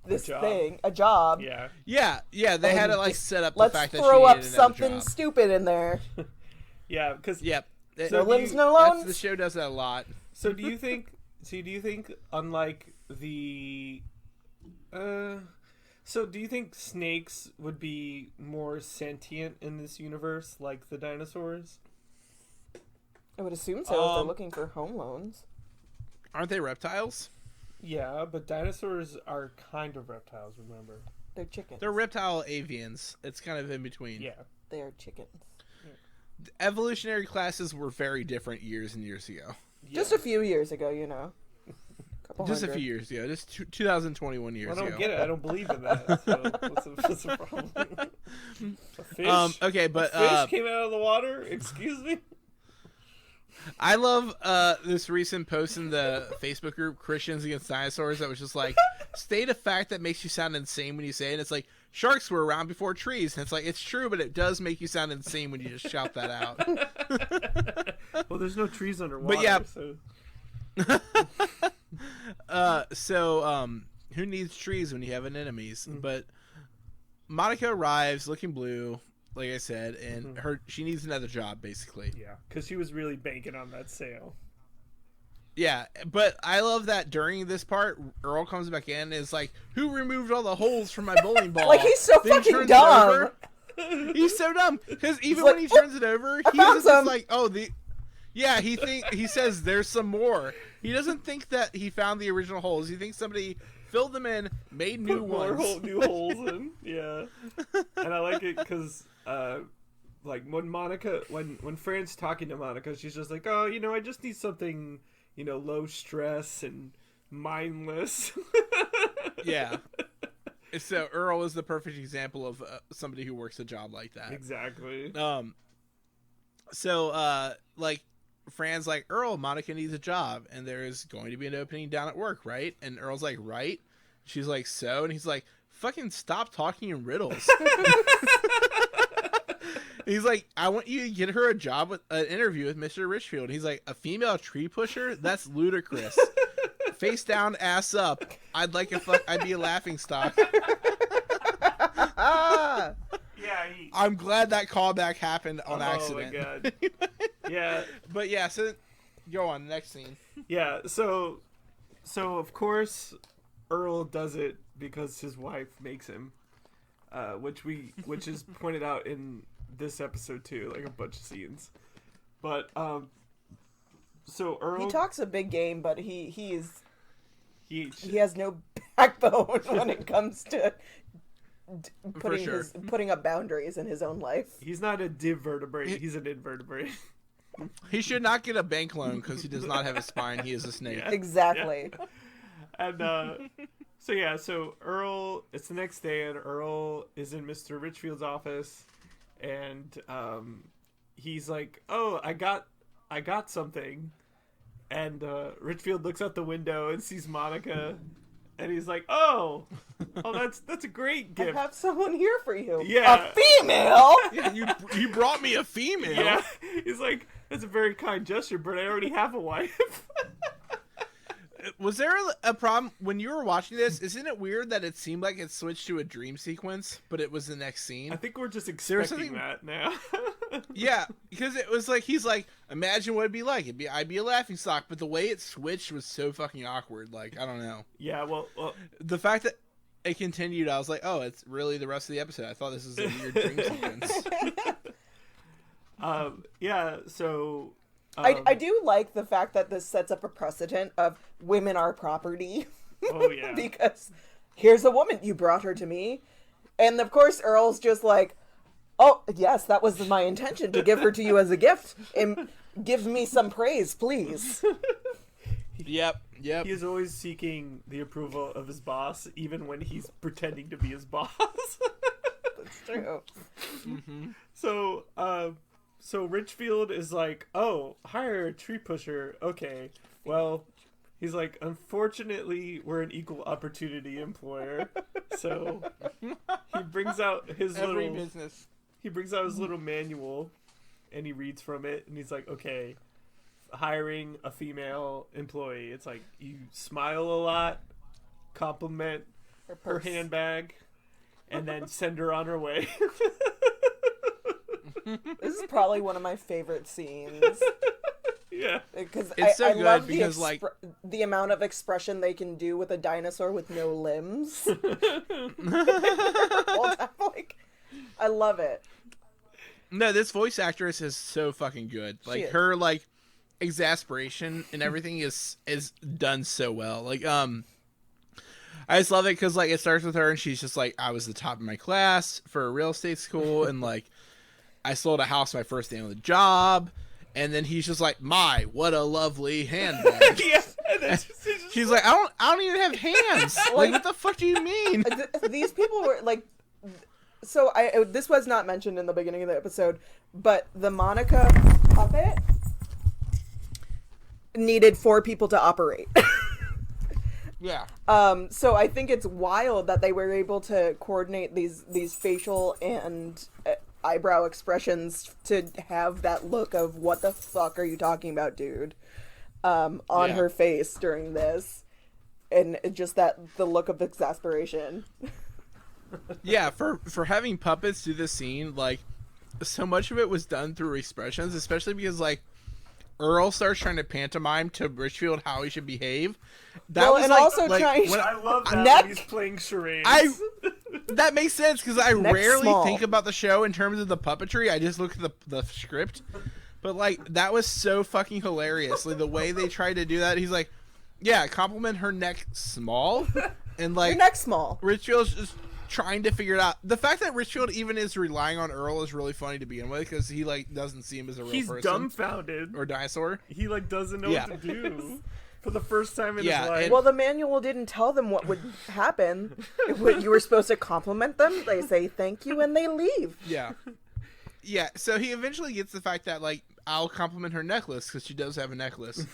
S3: this thing, a job.
S2: Yeah.
S1: Yeah. They had to like set up the
S3: let's
S1: fact that
S3: throw
S1: she
S3: up
S1: needed
S3: something
S1: job.
S3: stupid in there.
S2: Yeah, because
S3: No limbs, no loans.
S1: The show does that a lot.
S2: So do you think? Unlike the, so do you think snakes would be more sentient in this universe, like the dinosaurs?
S3: I would assume so. If they're looking for home loans.
S1: Aren't they reptiles?
S2: Yeah, but dinosaurs are kind of reptiles. Remember?
S3: They're chickens.
S1: They're reptile avians. It's kind of in between.
S2: Yeah,
S3: they are chickens.
S1: Evolutionary classes were very different years and years ago.
S2: Yeah.
S3: Just a few years ago, you know.
S1: Just a few years ago. Just 2021 years ago.
S2: I don't get it. I don't believe in that. So what's the problem? A fish?
S1: Okay, but...
S2: A fish came out of the water? Excuse me?
S1: I love this recent post in the Facebook group, Christians Against Dinosaurs, that was just like, state a fact that makes you sound insane when you say it. And it's like, sharks were around before trees. And it's like, it's true, but it does make you sound insane when you just shout that out.
S2: Well, there's no trees underwater.
S1: But yeah.
S2: So...
S1: who needs trees when you have anemones? But Monica arrives looking blue, like I said, and she needs another job, basically.
S2: Yeah, because she was really banking on that sale.
S1: Yeah, but I love that during this part, Earl comes back in and is like, who removed all the holes from my bowling ball?
S3: Like, he's so fucking dumb.
S1: He's so dumb. Because even
S3: like,
S1: when he turns it over, he's just
S3: some.
S1: like, yeah, he says there's some more. He doesn't think that he found the original holes. He thinks somebody filled them in, made new ones.
S2: New holes in. Yeah. And I like it because, like, when Monica, when Fran's talking to Monica, she's just like, oh, I just need something, low stress and mindless.
S1: Yeah. So Earl is the perfect example of somebody who works a job like that.
S2: Exactly.
S1: So, like, Fran's like, Earl, Monica needs a job, and there's going to be an opening down at work, right? And Earl's like, right? She's like, so? And he's like, fucking stop talking in riddles. He's like, I want you to get her a job with an interview with Mr. Richfield. He's like, a female tree pusher? That's ludicrous. Face down, ass up. I'd be a laughing stock. I'm glad that callback happened on accident.
S2: Oh my god. Yeah.
S1: But yeah, so go on, next scene.
S2: Yeah, so of course Earl does it because his wife makes him. Which is pointed out in this episode too, like a bunch of scenes. But so Earl,
S3: he talks a big game, but he has no backbone when it comes to putting up boundaries in his own life.
S2: He's not a divertebrate, he's an invertebrate.
S1: He should not get a bank loan because he does not have a spine. He is a snake.
S2: Yeah.
S3: Exactly.
S2: Yeah. And so Earl, it's the next day, and Earl is in Mr. Richfield's office, and he's like, "Oh, I got something," and Richfield looks out the window and sees Monica, and he's like, "Oh, that's a great gift.
S3: I have someone here for you.
S2: Yeah,
S3: a female.
S1: Yeah, you brought me a female.
S2: Yeah, he's like, that's a very kind gesture, but I already have a wife."
S1: Was there a problem when you were watching this? Isn't it weird that it seemed like it switched to a dream sequence, but it was the next scene?
S2: I think we're just expecting that now.
S1: Yeah, because it was like, he's like, imagine what it'd be like. I'd be a laughingstock, but the way it switched was so fucking awkward. Like, I don't know.
S2: Yeah, well,
S1: the fact that it continued, I was like, oh, it's really the rest of the episode. I thought this was a weird dream sequence.
S2: Yeah, so...
S3: I do like the fact that this sets up a precedent of women are property.
S2: Oh, yeah.
S3: Because here's a woman, you brought her to me. And of course, Earl's just like, oh, yes, that was my intention, to give her to you as a gift. And give me some praise, please.
S1: Yep.
S2: He is always seeking the approval of his boss, even when he's pretending to be his boss.
S3: That's true.
S1: Mm-hmm.
S2: So Richfield is like, oh, hire a tree pusher. Okay. Well, he's like, unfortunately, we're an equal opportunity employer. So he brings out his
S1: business.
S2: He brings out his little manual and he reads from it and he's like, okay, hiring a female employee. It's like, you smile a lot, compliment her handbag, and then send her on her way.
S3: This is probably one of my favorite scenes.
S2: Yeah,
S3: because
S1: it's so
S3: I
S1: good
S3: love
S1: because
S3: the amount of expression they can do with a dinosaur with no limbs. Like, I love it.
S1: No, this voice actress is so fucking good. Like, her like exasperation and everything is done so well. Like, I just love it because like it starts with her and she's just like, I was the top of my class for a real estate school and like I sold a house my first day on the job. And then he's just like, what a lovely handbag.
S2: Yeah.
S1: She's like, I don't even have hands. Like, what the fuck do you mean?
S3: These people were like, so this was not mentioned in the beginning of the episode, but the Monica puppet needed 4 people to operate.
S1: Yeah.
S3: So I think it's wild that they were able to coordinate these facial and eyebrow expressions to have that look of what the fuck are you talking about, dude, on her face during this, and just the look of exasperation.
S1: Yeah, for having puppets do this scene, like, so much of it was done through expressions, especially because like Earl starts trying to pantomime to Richfield how he should behave. That was
S3: and
S1: like,
S3: also trying.
S2: I love that
S3: neck,
S2: when he's playing charades.
S1: That makes sense because I
S3: neck
S1: rarely
S3: small.
S1: think about the show in terms of the puppetry. I just look at the script. But like that was so fucking hilarious. Like the way they tried to do that. He's like, yeah, compliment her neck small, and like
S3: your neck small.
S1: Richfield's just trying to figure it out. The fact that Richfield even is relying on Earl is really funny to begin with because he like doesn't see him as a real person.
S2: He's dumbfounded.
S1: Or dinosaur.
S2: He like doesn't know what to do for the first time in his life.
S3: Well, the manual didn't tell them what would happen. You were supposed to compliment them. They say thank you and they leave.
S1: Yeah. Yeah, so he eventually gets the fact that, like, I'll compliment her necklace because she does have a necklace.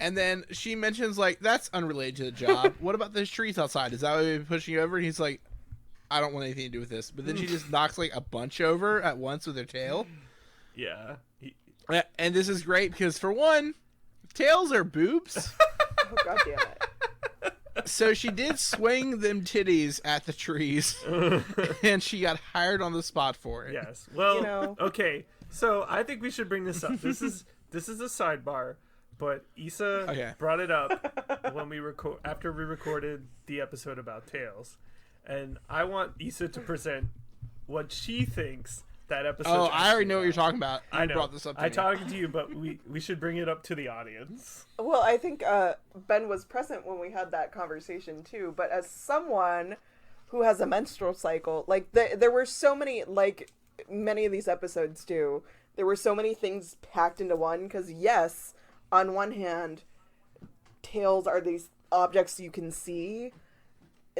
S1: And then she mentions, like, that's unrelated to the job. What about those trees outside? Is that what we're pushing you over? And he's like, I don't want anything to do with this. But then she just knocks, like, a bunch over at once with her tail.
S2: Yeah.
S1: And this is great because, for one, tails are boobs.
S3: Oh, God damn it.
S1: So she did swing them titties at the trees, and she got hired on the spot for it.
S2: Yes. Well, okay. So I think we should bring this up. This is a sidebar, but Issa brought it up when after we recorded the episode about tails, and I want Issa to present what she thinks that episode.
S1: Oh, I already know what you're talking about.
S2: I know.
S1: Brought this up to
S2: I
S1: me.
S2: talked to you, but we should bring it up to the audience.
S3: Well, I think Ben was present when we had that conversation too. But as someone who has a menstrual cycle, like there were so many, like many of these episodes do, there were so many things packed into one. Because yes, on one hand, tails are these objects you can see.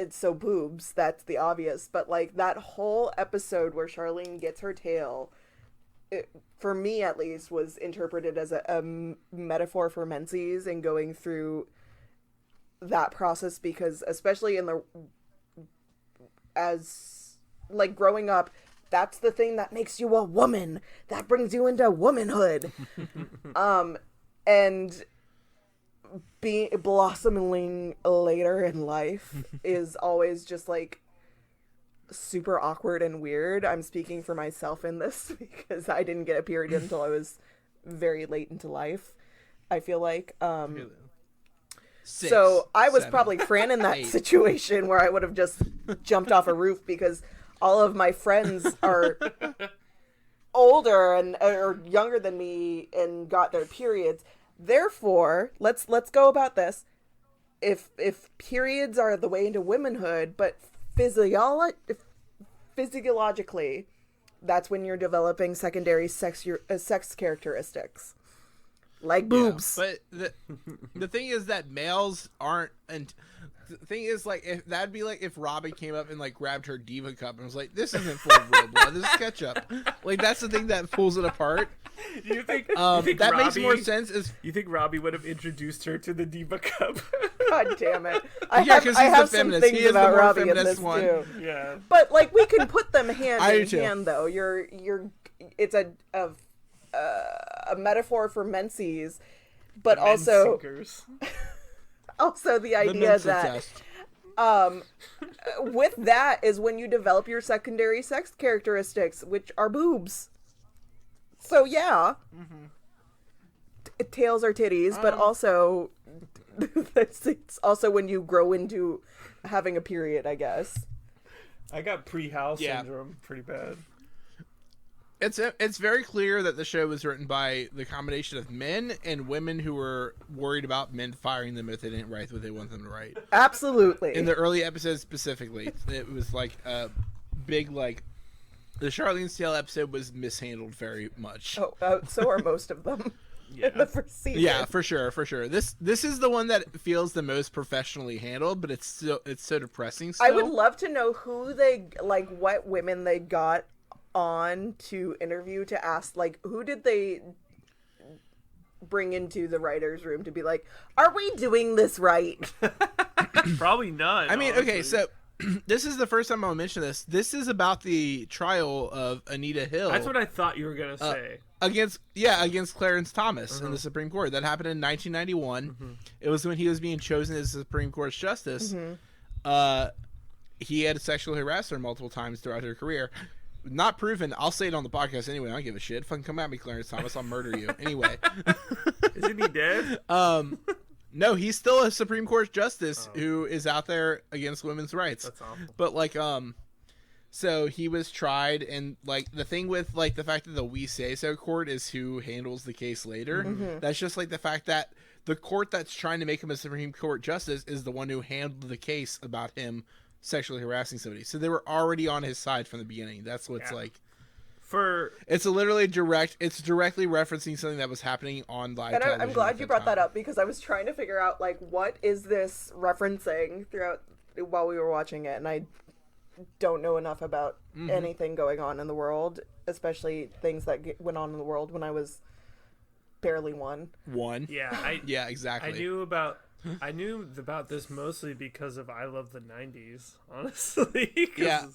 S3: It's so boobs, that's the obvious. But like that whole episode where Charlene gets her tail, for me at least, was interpreted as a metaphor for menses and going through that process, because especially as growing up, that's the thing that makes you a woman, that brings you into womanhood. And being blossoming later in life is always just like super awkward and weird. I'm speaking for myself in this because I didn't get a period until I was very late into life, I feel like.
S1: Six,
S3: so I was
S1: 7,
S3: probably Fran in that
S1: 8.
S3: situation where I would have just jumped off a roof because all of my friends are older and or younger than me and got their periods. Therefore, let's go about this. If periods are the way into womanhood, but physiologically, that's when you're developing secondary sex characteristics, like boobs.
S1: Yeah, but the thing is that males aren't. And the thing is, like, if that'd be like if Robbie came up and like grabbed her diva cup and was like, "This isn't full of real blood. This is ketchup." Like that's the thing that pulls it apart.
S2: Do you think,
S1: that makes more sense?
S2: You think Robbie would have introduced her to the diva cup?
S3: God damn it!
S1: Yeah, because
S3: I
S1: he's
S3: have
S1: the
S3: some
S1: feminist.
S3: things
S1: He is the
S3: about
S1: more
S3: Robbie in
S1: feminist
S3: this
S1: one.
S3: too.
S2: Yeah.
S3: But like we can put them hand
S1: I do
S3: in
S1: too.
S3: hand, though. It's a metaphor for menses, but also the idea that with that is when you develop your secondary sex characteristics, which are boobs. So yeah, tails are titties, but also it's also when you grow into having a period, I guess.
S2: I got pre-Hal syndrome pretty bad.
S1: It's very clear that the show was written by the combination of men and women who were worried about men firing them if they didn't write what they want them to write.
S3: Absolutely.
S1: In the early episodes specifically, it was like a big like the Charlene's Tale episode was mishandled very much.
S3: So are most of them.
S2: Yeah.
S3: In the first season.
S1: Yeah, for sure. This is the one that feels the most professionally handled, but it's so depressing still.
S3: I would love to know who what women they got on to interview to ask, like, who did they bring into the writer's room to be like, are we doing this right?
S2: Probably none.
S1: I mean,
S2: honestly.
S1: okay, so this is the first time I'll mention this. This is about the trial of Anita Hill.
S2: That's what I thought you were gonna say.
S1: Against Clarence Thomas in the Supreme Court. That happened in 1991. It was when he was being chosen as Supreme Court's justice. He had sexually harassed her multiple times throughout her career. Not proven. I'll say it on the podcast anyway. I don't give a shit. Fucking come at me, Clarence Thomas. I'll murder you. Anyway.
S2: Isn't he dead?
S1: No, he's still a Supreme Court justice who is out there against women's rights.
S2: That's awful.
S1: But like, so he was tried, and like the thing with like the fact that the We Say So court is who handles the case later. That's just like the fact that the court that's trying to make him a Supreme Court justice is the one who handled the case about him sexually harassing somebody. So they were already on his side from the beginning. That's what's like. It's directly referencing something that was happening on live
S3: And
S1: television.
S3: I'm glad you brought that up because I was trying to figure out like what is this referencing throughout while we were watching it, and I don't know enough about anything going on in the world, especially things that went on in the world when I was barely one.
S2: Yeah,
S1: yeah, exactly.
S2: I knew about this mostly because of I Love the 90s, honestly.
S1: Yeah.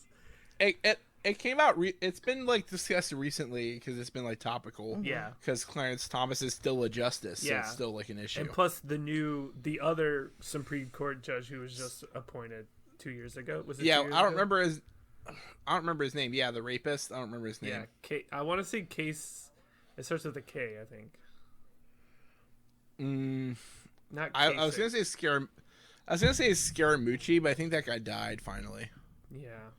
S1: It came out, it's been like discussed recently because it's been like topical.
S2: Yeah.
S1: Because Clarence Thomas is still a justice, so it's still like an issue.
S2: And plus the other Supreme Court judge who was just appointed 2 years ago. Was it 2 years ago?
S1: I don't remember his name. Yeah, the rapist. I don't remember his name.
S2: Yeah, I want to say Case. It starts with a K, I think. Not
S1: I was gonna say Scaramucci, but I think that guy died finally.
S2: Yeah.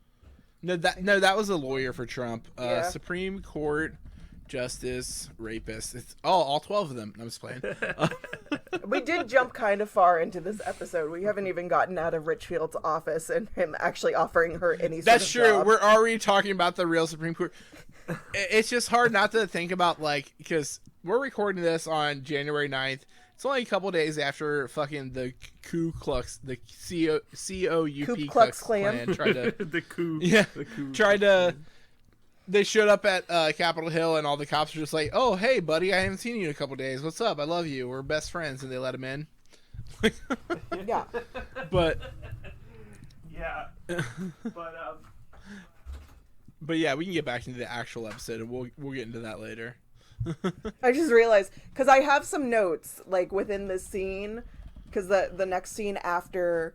S1: No, that was a lawyer for Trump.
S3: Yeah.
S1: Supreme Court justice rapist. It's all 12 of them. I'm just playing.
S3: We did jump kind of far into this episode. We haven't even gotten out of Richfield's office and him actually offering her any sort
S1: That's
S3: of
S1: true.
S3: job.
S1: We're already talking about the real Supreme Court. It's just hard not to think about, like, because we're recording this on January 9th. It's only a couple days after fucking the Ku Klux, the C-O-U-P
S3: Ku Klux Klan
S1: tried to...
S2: the coup.
S1: Yeah,
S2: The coup.
S1: tried to... They showed up at Capitol Hill, and all the cops were just like, "Oh, hey, buddy, I haven't seen you in a couple days. What's up? I love you. We're best friends." And they let him in.
S3: Yeah.
S1: But
S2: Yeah.
S1: but yeah, we can get back into the actual episode, and we'll get into that later.
S3: I just realized, because I have some notes, like, within this scene, because the next scene after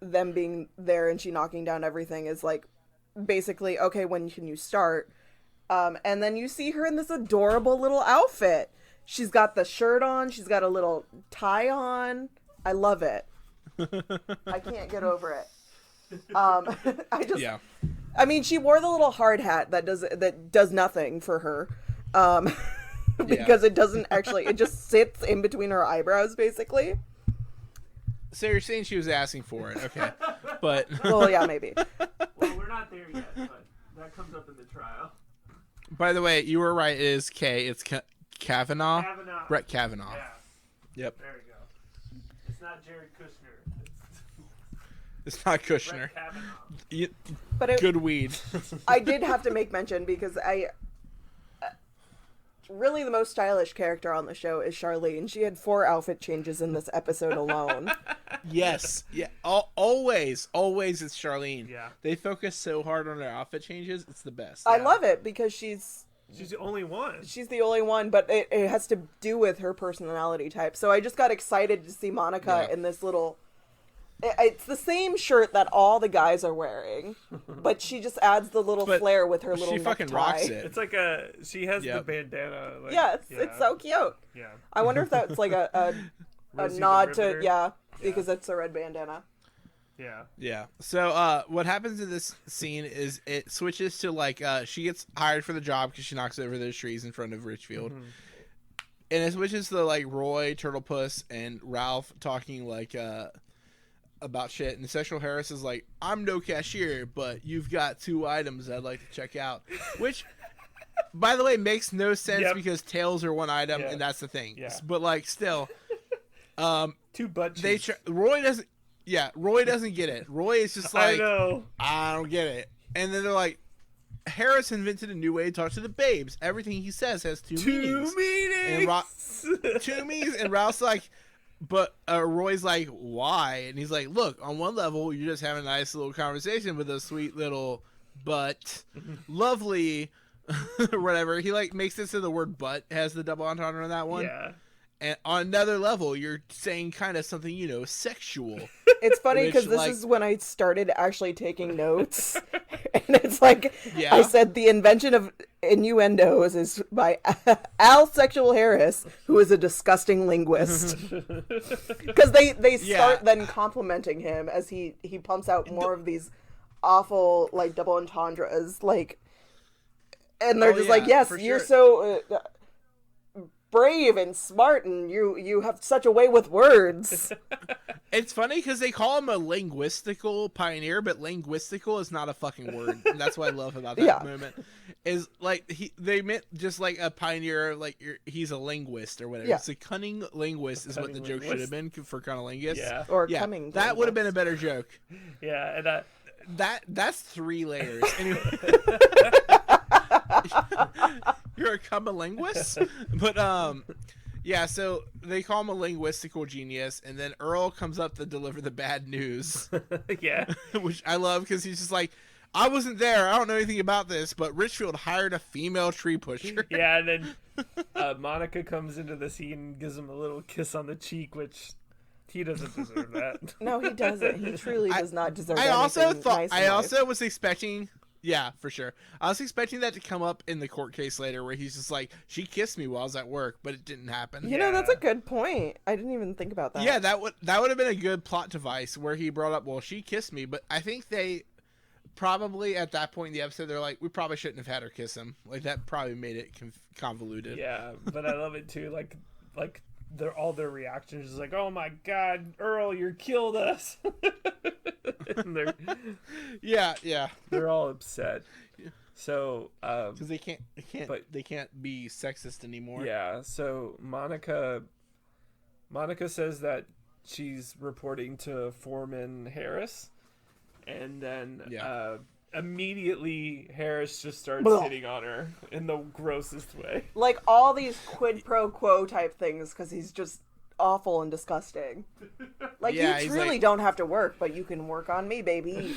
S3: them being there and she knocking down everything is, like, basically, okay, when can you start? And then you see her in this adorable little outfit. She's got the shirt on, she's got a little tie on. I love it. I can't get over it.
S1: Yeah.
S3: I mean, she wore the little hard hat that does nothing for her. Because it doesn't actually, it just sits in between her eyebrows, basically.
S1: So you're saying she was asking for it, okay? But
S3: well, yeah, maybe.
S2: Well, we're not there yet, but that comes up in the trial.
S1: By the way, you were right. It is K. It's Kavanaugh.
S2: Kavanaugh.
S1: Brett Kavanaugh.
S2: Yeah.
S1: Yep.
S2: There we go. It's not Jared Kushner.
S1: It's not Kushner.
S2: Brett Kavanaugh.
S3: But
S1: Good weed.
S3: I did have to make mention because really the most stylish character on the show is Charlene. She had 4 outfit changes in this episode alone.
S1: Yes. Yeah. Always it's Charlene.
S2: Yeah.
S1: They focus so hard on their outfit changes. It's the best.
S3: I love it because she's
S2: the only one.
S3: She's the only one, but it has to do with her personality type. So I just got excited to see Monica in this little... It's the same shirt that all the guys are wearing, but she just adds the little flair with her little
S1: She fucking
S3: necktie.
S1: rocks it.
S2: It's like she has the bandana. Like,
S3: Yes, it's so cute.
S2: Yeah.
S3: I wonder if that's like a
S2: Rosie the
S3: nod to,
S2: Riveter?
S3: because it's a red bandana.
S2: Yeah.
S1: Yeah. So what happens in this scene is it switches to like she gets hired for the job because she knocks over those trees in front of Richfield.
S2: Mm-hmm.
S1: And it switches to like Roy, Turtlepuss, and Ralph talking like about shit, and Sexual Harris is like, I'm no cashier, but you've got 2 items I'd like to check out. Which, by the way, makes no sense because tails are 1 item, and that's the thing.
S2: Yeah.
S1: But, like, still.
S2: 2 butt cheeks.
S1: Roy doesn't get it. Roy is just like,
S2: I know.
S1: I don't get it. And then they're like, Harris invented a new way to talk to the babes. Everything he says has 2 meanings.
S2: 2 meanings!
S1: And 2 meanings, and Ralph's like, but Roy's like, why? And he's like, look, on one level, you're just having a nice little conversation with a sweet little but lovely whatever. He like makes it so the word but has the double entendre on that one.
S2: Yeah.
S1: And on another level, you're saying kind of something, sexual.
S3: It's funny because this is when I started actually taking notes. And it's like, I said the invention of innuendos is by Al Sexual Harris, who is a disgusting linguist. Because they start then complimenting him as he pumps out more of these awful, like, double entendres. Like, and they're just like, yes, you're so... brave and smart, and you have such a way with words.
S1: It's funny because they call him a linguistical pioneer, but linguistical is not a fucking word. And that's what I love about that moment. Is like they meant just like a pioneer, like he's a linguist or whatever.
S3: Yeah.
S1: It's a cunning linguist is what the joke should have been for cunnilingus.
S2: Yeah.
S3: Or coming.
S1: That would have been a better joke.
S2: Yeah, and
S1: that's 3 layers. Anyway. You're a cummalinguist? But yeah, so they call him a linguistical genius, and then Earl comes up to deliver the bad news.
S2: Yeah.
S1: Which I love because he's just like, I wasn't there, I don't know anything about this, but Richfield hired a female tree pusher.
S2: Yeah, and then Monica comes into the scene and gives him a little kiss on the cheek, which he doesn't deserve that.
S3: No, he doesn't. He truly does not deserve
S1: I also
S3: anything
S1: thought
S3: nice in
S1: I
S3: life.
S1: also was expecting for sure. I was expecting that to come up in the court case later where he's just like, she kissed me while I was at work, but it didn't happen.
S3: You know, that's a good point. I didn't even think about that.
S1: Yeah, that would have been a good plot device where he brought up, well, she kissed me, but I think they probably at that point in the episode they're like, we probably shouldn't have had her kiss him. Like that probably made it convoluted.
S2: Yeah, but I love it too. Like all their reactions is like, oh my god, Earl, you killed us. And they're all upset. So
S1: because they can't be sexist anymore.
S2: Yeah, so Monica says that she's reporting to Foreman Harris, and then immediately Harris just starts hitting on her in the grossest way.
S3: Like all these quid pro quo type things because he's just awful and disgusting. Like you truly don't have to work, but you can work on me, baby.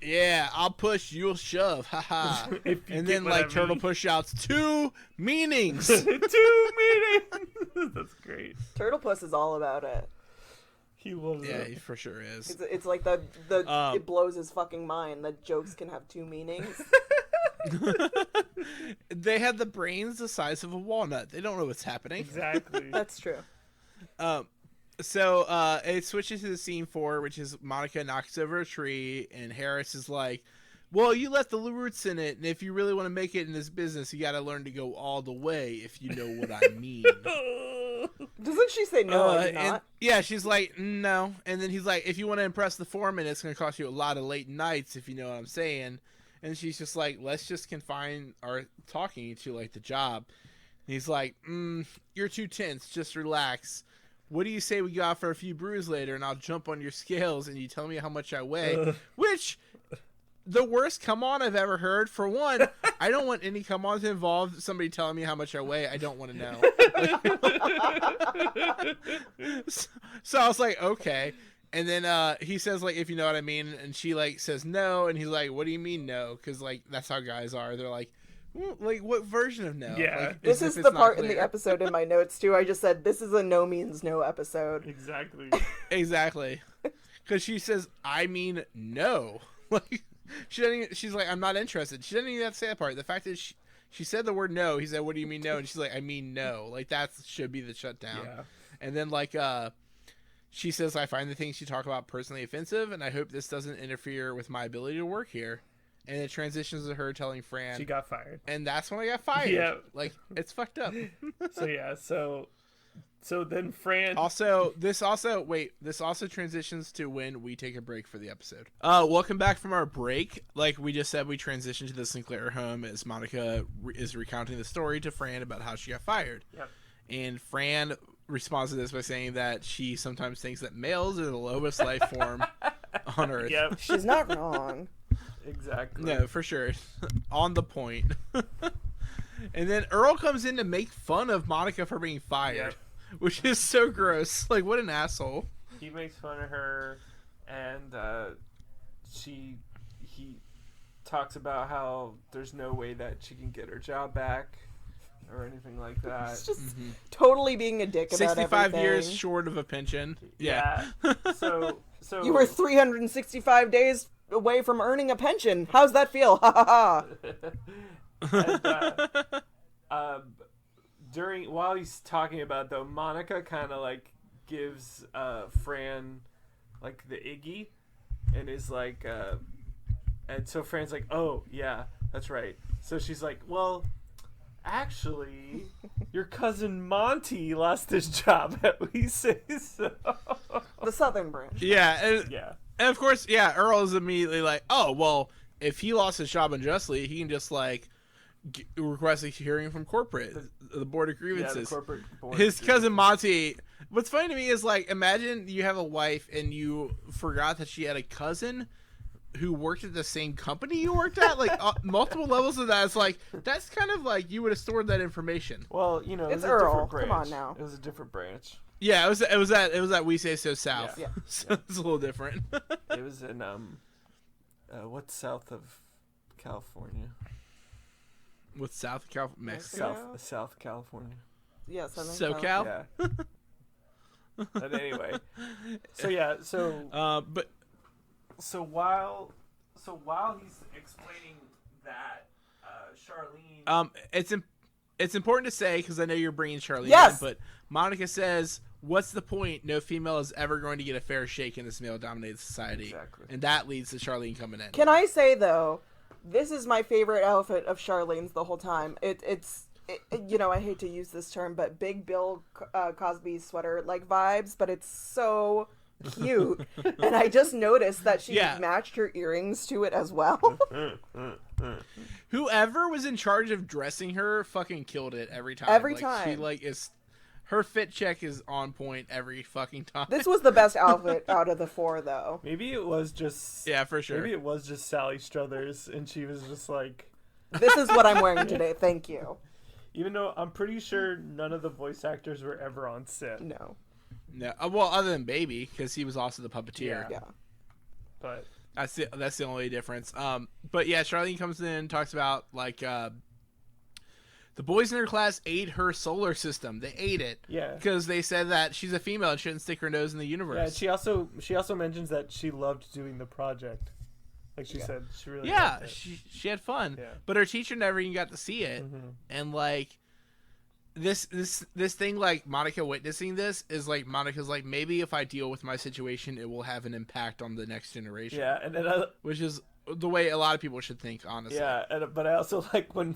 S1: Yeah, I'll push, you'll shove, haha. And then like Turtle push outs 2 meanings.
S2: 2 meanings. That's great.
S3: Turtle Puss is all about it.
S2: He loves
S1: Yeah,
S2: it.
S1: he for sure is.
S3: It's like it blows his fucking mind that jokes can have 2 meanings.
S1: They have the brains the size of a walnut. They don't know what's happening.
S2: Exactly.
S3: That's true.
S1: So it switches to the scene 4, which is Monica knocks over a tree, and Harris is like, well, you left the roots in it, and if you really want to make it in this business, you got to learn to go all the way, if you know what I mean.
S3: Doesn't she say no, I do not?
S1: And, yeah, she's like, no. And then he's like, if you want to impress the foreman, it's going to cost you a lot of late nights, if you know what I'm saying. And she's just like, let's just confine our talking to, like, the job. And he's like, you're too tense. Just relax. What do you say we go out for a few brews later, and I'll jump on your scales, and you tell me how much I weigh? Which, the worst come-on I've ever heard. For one, I don't want any come-on to involve somebody telling me how much I weigh. I don't want to know. So I was like, okay. And then he says, like, if you know what I mean, and she, like, says no, and he's like, what do you mean no? Because, like, that's how guys are. They're like, well, like, what version of no?
S2: Yeah.
S1: Like,
S3: This is the part in the episode in my notes, too. I just said, this is a no means no episode.
S2: Exactly.
S1: Exactly. Because she says, I mean no. Like, she doesn't even, she's like, I'm not interested. She doesn't even have to say that part. The fact is, she said the word no. He said, what do you mean no? And she's like, I mean no. Like, that should be the shutdown.
S2: Yeah.
S1: And then, like, she says, I find the things you talk about personally offensive, and I hope this doesn't interfere with my ability to work here. And it transitions to her telling Fran
S2: She got fired.
S1: and that's when I got fired.
S2: Yeah.
S1: Like, it's fucked up.
S2: So yeah, so then Fran
S1: This also transitions to when we take a break for the episode. Welcome back from our break. Like we just said, we transitioned to the Sinclair home as Monica is recounting the story to Fran about how she got fired.
S2: Yep.
S1: And Fran responds to this by saying that she sometimes thinks that males are the lowest life form on Earth.
S2: Yep.
S3: She's not wrong.
S2: Exactly.
S1: No, for sure. On the point. And then Earl comes in to make fun of Monica for being fired.
S2: Yep.
S1: Which is so gross. Like, what an asshole.
S2: He makes fun of her, and he talks about how there's no way that she can get her job back or anything like that.
S3: It's just totally being a dick about
S1: 65
S3: everything.
S1: years short of a pension. Yeah.
S2: So
S3: You were 365 days away from earning a pension. How's that feel? Ha ha ha.
S2: And, while he's talking about though, Monica kind of like gives Fran like the Iggy, and is like, and so Fran's like, oh yeah, that's right. So she's like, well, actually, your cousin Monty lost his job at We Say So.
S3: The Southern branch.
S1: Yeah.
S2: Yeah.
S1: And of course, yeah, Earl is immediately like, oh, well, if he lost his job unjustly, he can just, like, request a hearing from corporate, the Board of Grievances.
S2: Yeah, the corporate board.
S1: His cousin Monty. What's funny to me is, like, imagine you have a wife and you forgot that she had a cousin who worked at the same company you worked at. Like, multiple levels of that. It's like, that's kind of like you would have stored that information.
S2: Well, you know, it
S3: It's
S2: was a
S3: Earl.
S2: different branch.
S3: Come on now.
S2: It was a different branch.
S1: Yeah, it was that We Say So South.
S2: Yeah.
S1: So it's a little different.
S2: It was in what's south of California?
S1: What's South California? Mexico.
S2: South California.
S3: Yeah, Southern
S1: SoCal?
S3: Cal.
S2: Yeah. But anyway,
S1: But
S2: so while he's explaining that, Charlene.
S1: It's important to say, because I know you're bringing Charlene
S3: Yes!
S1: in, but Monica says, what's the point? No female is ever going to get a fair shake in this male-dominated society.
S2: Exactly.
S1: And that leads to Charlene coming in.
S3: Can I say, though, this is my favorite outfit of Charlene's the whole time. It's you know, I hate to use this term, but Big Bill Cosby sweater-like vibes, but it's so cute. And I just noticed that she matched her earrings to it as well.
S1: Whoever was in charge of dressing her fucking killed it every time.
S3: Every
S1: Like,
S3: time.
S1: She, her fit check is on point every fucking time.
S3: This was the best outfit out of the four, though.
S2: Maybe it was just.
S1: Yeah, for sure.
S2: Maybe it was just Sally Struthers, and she was just like.
S3: This is what I'm wearing today. Thank you.
S2: Even though I'm pretty sure none of the voice actors were ever on set.
S3: No.
S1: No, well, other than Baby, because he was also the puppeteer.
S3: Yeah.
S2: But
S1: That's the only difference. But yeah, Charlene comes in and talks about like the boys in her class ate her solar system. They ate it.
S2: Yeah.
S1: Because they said that she's a female and shouldn't stick her nose in the
S2: Yeah,
S1: universe.
S2: she also mentions that she loved doing the project. Like she said, she really
S1: yeah,
S2: loved it.
S1: she had fun.
S2: Yeah.
S1: But her teacher never even got to see it.
S2: Mm-hmm.
S1: And like this thing, like Monica witnessing this is like Monica's like, maybe if I deal with my situation, it will have an impact on the next generation.
S2: Yeah, and then
S1: which is the way a lot of people should think, honestly.
S2: yeah, but I also like when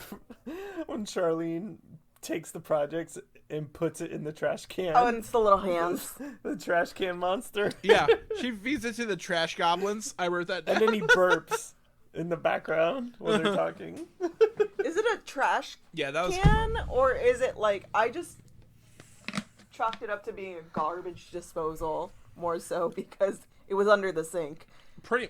S2: Charlene takes the projects and puts it in the trash can.
S3: Oh, and it's the little hands.
S2: The trash can monster.
S1: Yeah, she feeds it to the trash goblins. I wrote that down.
S2: And then he burps in the background while they're talking.
S3: Is it a trash
S1: Yeah, that was
S3: can, or is it like I just chalked it up to being a garbage disposal more so because it was under the sink?
S1: pretty.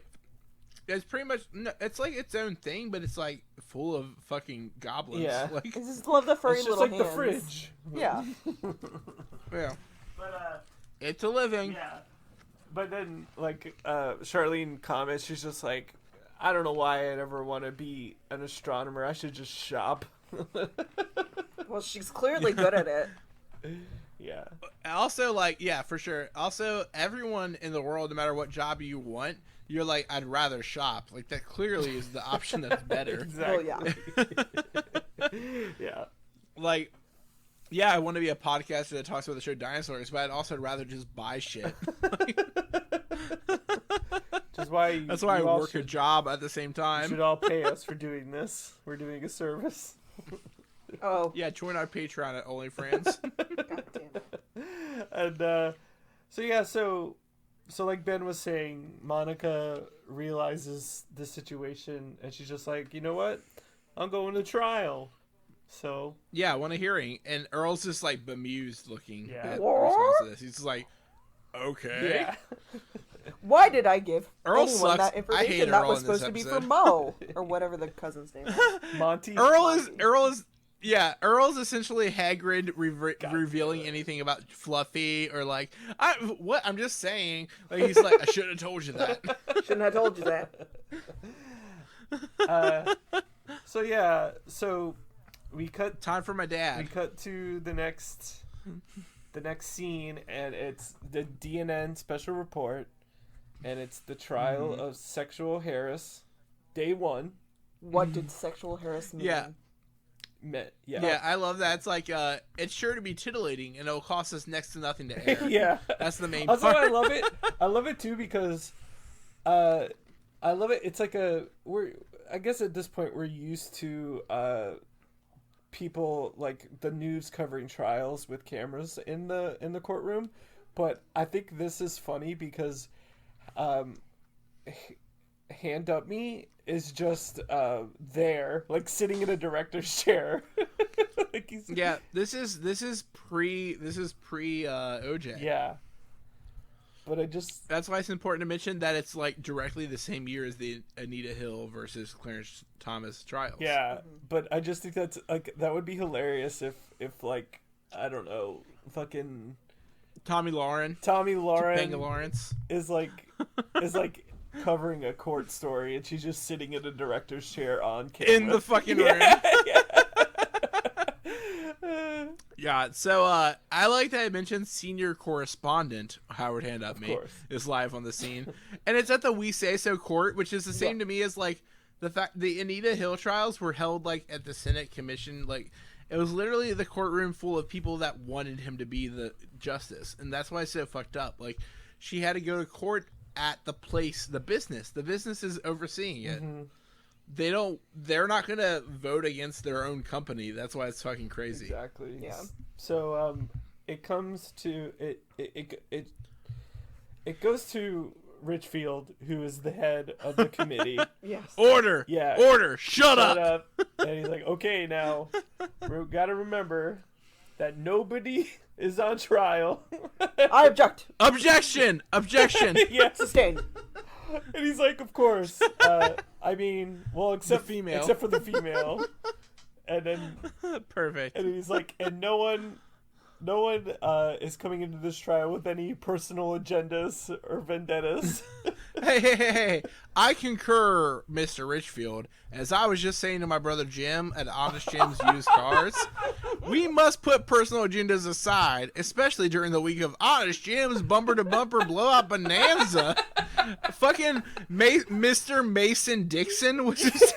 S1: It's pretty much. No, it's like its own thing, but it's like full of fucking goblins.
S2: Yeah.
S1: Like,
S3: I just love the furry
S2: It's just
S3: little
S2: like
S3: hands.
S2: the fridge.
S3: Yeah.
S1: yeah,
S2: But
S1: it's a living.
S2: yeah. But then like Charlene comments, she's just like, I don't know why I'd ever want to be an astronomer. I should just shop.
S3: Well, she's clearly good at it.
S2: Yeah.
S1: Also, like, yeah, for sure. Also, everyone in the world, no matter what job you want, you're like, I'd rather shop. Like, that clearly is the option that's better.
S2: Exactly.
S3: Well, yeah.
S2: Yeah.
S1: Like, yeah, I want to be a podcaster that talks about the show dinosaurs, but I'd also rather just buy shit.
S2: That's why
S1: That's why I
S2: you all
S1: work a
S2: should,
S1: job at the same
S2: you
S1: time.
S2: should all pay us for doing this. We're doing a service.
S3: Oh,
S1: Yeah, join our Patreon at OnlyFans.
S3: God damn it.
S2: And so like Ben was saying, Monica realizes the situation and she's just like, you know what? I'm going to trial. So
S1: Yeah, I want a hearing. And Earl's just like bemused looking
S2: Yeah.
S1: at the
S3: What?
S1: response to this. He's just like, okay.
S2: yeah.
S3: Why did I give
S1: Earl
S3: anyone
S1: sucks.
S3: that
S1: I
S3: information?
S1: hate
S3: That
S1: Earl
S3: was
S1: in this
S3: supposed to be for
S1: episode.
S3: Mo or whatever the cousin's name was.
S2: Monty.
S1: Earl is Earl's essentially Hagrid revealing anything about Fluffy or like I'm just saying, like he's like, I should have told you that.
S3: Shouldn't have told you that.
S2: So we cut
S1: Time for my
S2: we
S1: dad.
S2: cut to the next scene, and it's the DNN special report, and it's the trial of sexual harass, day 1.
S3: What did sexual harassment
S1: Yeah.
S3: mean?
S1: Yeah, I love that. It's like it's sure to be tittillating and it'll cost us next to nothing to air.
S2: Yeah.
S1: That's the main
S2: Also,
S1: part.
S2: I love it. I love it too because, I love it. It's like I guess at this point we're used to people like the news covering trials with cameras in the courtroom, but I think this is funny because, Hand Up Me is just there, like sitting in a director's chair. Like he's,
S1: Yeah, this is pre OJ.
S2: yeah. But I just
S1: That's why it's important to mention that it's like directly the same year as the Anita Hill versus Clarence Thomas trials.
S2: yeah, but I just think that's like that would be hilarious if like I don't know, fucking
S1: Tommy Lauren,
S2: Tommy Lauren
S1: Topanga Lawrence.
S2: is like covering a court story and she's just sitting in a director's chair on camera
S1: In the fucking room. Yeah, so I like that I mentioned senior correspondent Howard Hand Up Me
S2: course.
S1: is live on the scene. And it's at the We Say So court, which is the same to me as like the fact the Anita Hill trials were held like at the Senate Commission. Like it was literally the courtroom full of people that wanted him to be the justice. And that's why it's so fucked up. Like she had to go to court at the place, the business. The business is overseeing it.
S2: Mm-hmm.
S1: They're not gonna vote against their own company. That's why it's fucking crazy.
S2: Exactly.
S3: Yeah.
S2: So it comes to it goes to Richfield, who is the head of the committee.
S3: Yes.
S1: Order!
S2: Yeah.
S1: Order! Shut
S2: Shut
S1: up!
S2: up. And he's like, okay, now we gotta remember that nobody is on trial.
S3: I object.
S1: Objection! Objection!
S2: Yes.
S3: Sustained.
S2: And he's like, of course. I mean, well, except
S1: The female.
S2: except for the female. And then
S1: Perfect.
S2: and he's like, and no one no one is coming into this trial with any personal agendas or vendettas.
S1: Hey. I concur, Mr. Richfield. As I was just saying to my brother Jim at Honest Jim's Used Cars, we must put personal agendas aside, especially during the week of Honest Jim's Bumper to Bumper Blowout Bonanza. Fucking Mr. Mason Dixon, which is...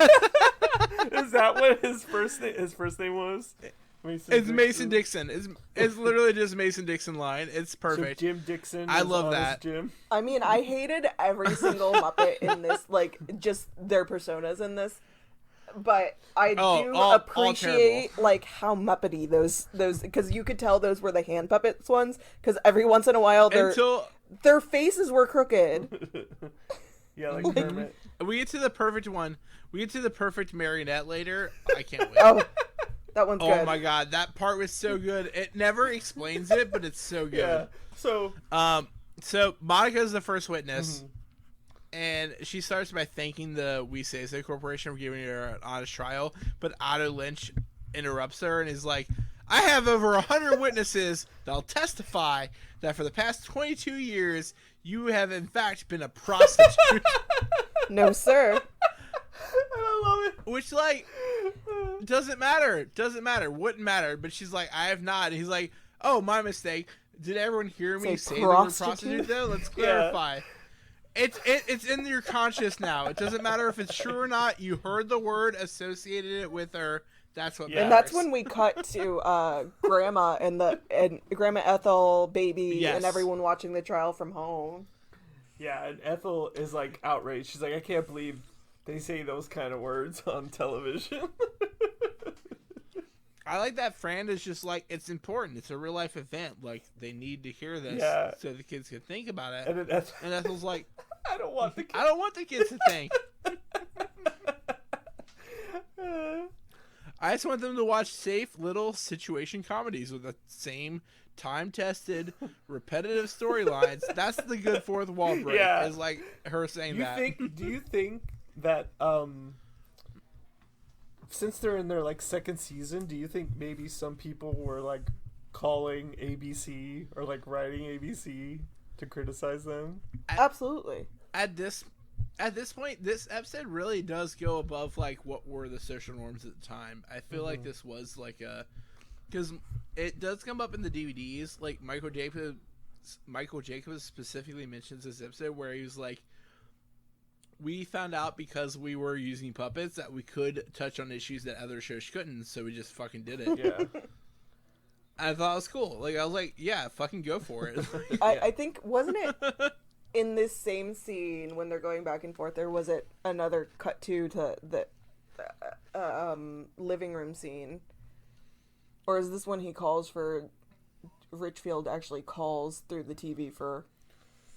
S2: Is that what his first name was?
S1: It's Mason Dixon. It's literally just Mason Dixon line. It's perfect.
S2: So Jim Dixon.
S1: I love that.
S2: Jim.
S3: I mean, I hated every single Muppet in this, like, just their personas in this. But I do appreciate, like, how Muppety those, because you could tell those were the hand puppets ones, because every once in a while their faces were crooked.
S2: Yeah, like Kermit.
S1: We get to the perfect one. We get to the perfect marionette later. I can't wait.
S3: Oh, that one's good.
S1: Oh my god, that part was so good. It never explains it, but it's so good.
S2: Yeah.
S1: So Monica's the first witness, and she starts by thanking the We Say So Corporation for giving her an honest trial, but Otto Lynch interrupts her and is like, I have over 100 witnesses that'll testify that for the past 22 years, you have in fact been a prostitute.
S3: No, sir.
S2: I love it.
S1: Which, like, doesn't matter. Wouldn't matter. But she's like, I have not. And he's like, oh, my mistake. Did everyone hear me say the word prostitute, though? Let's clarify. Yeah. It's in your conscious now. It doesn't matter if it's true or not. You heard the word, associated it with her. That's what matters.
S3: And that's when we cut to Grandma and Grandma Ethel, baby, and everyone watching the trial from home.
S2: Yeah, and Ethel is, like, outraged. She's like, I can't believe they say those kind of words on television.
S1: I like that Fran is just like, it's important. It's a real life event. Like, they need to hear this so the kids can think about it. And Ethel's like,
S2: I don't want the
S1: kids to think. I just want them to watch safe little situation comedies with the same time-tested, repetitive storylines. That's the good fourth wall break. Yeah. Is like her saying that.
S2: Do you think that since they're in their like second season, do you think maybe some people were like calling ABC or like writing ABC to criticize them?
S3: Absolutely.
S1: At this point, this episode really does go above like what were the social norms at the time. I feel like this was like because it does come up in the DVDs. Like Michael Jacobs specifically mentions this episode where he was like, we found out because we were using puppets that we could touch on issues that other shows couldn't, so we just fucking did it.
S2: Yeah.
S1: I thought it was cool. Like, I was like, yeah, fucking go for it.
S3: I think, wasn't it in this same scene when they're going back and forth, or was it another cut to the living room scene? Or is this when he calls for, Richfield actually calls through the TV for...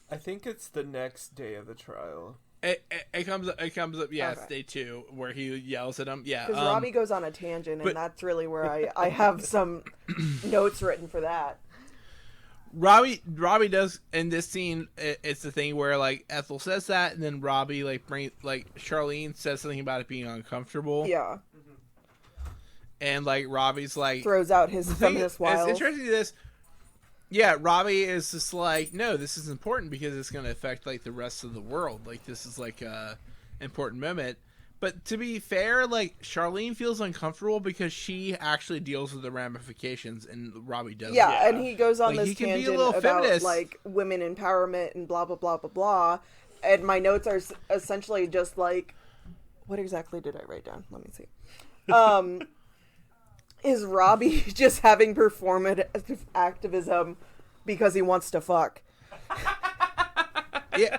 S2: I think it's the next day of the trial.
S1: It comes up, it's day 2, where he yells at him. Yeah.
S3: Because Robbie goes on a tangent, and that's really where I have some notes written for that.
S1: Robbie does, in this scene, it's the thing where, like, Ethel says that, and then Robbie, Charlene says something about it being uncomfortable.
S3: Yeah.
S1: And, like, Robbie's, like...
S3: throws out his feminist wiles.
S1: It's interesting this... Yeah, Robbie is just like, no, this is important because it's going to affect, like, the rest of the world. Like, this is, like, a important moment. But to be fair, like, Charlene feels uncomfortable because she actually deals with the ramifications, and Robbie doesn't.
S3: Yeah, and he goes on this tangent about,
S1: feminist.
S3: like, women empowerment and blah, blah, blah, blah, blah. And my notes are essentially just like, what exactly did I write down? Let me see. Is Robbie just having performative activism because he wants to fuck?
S1: Yeah,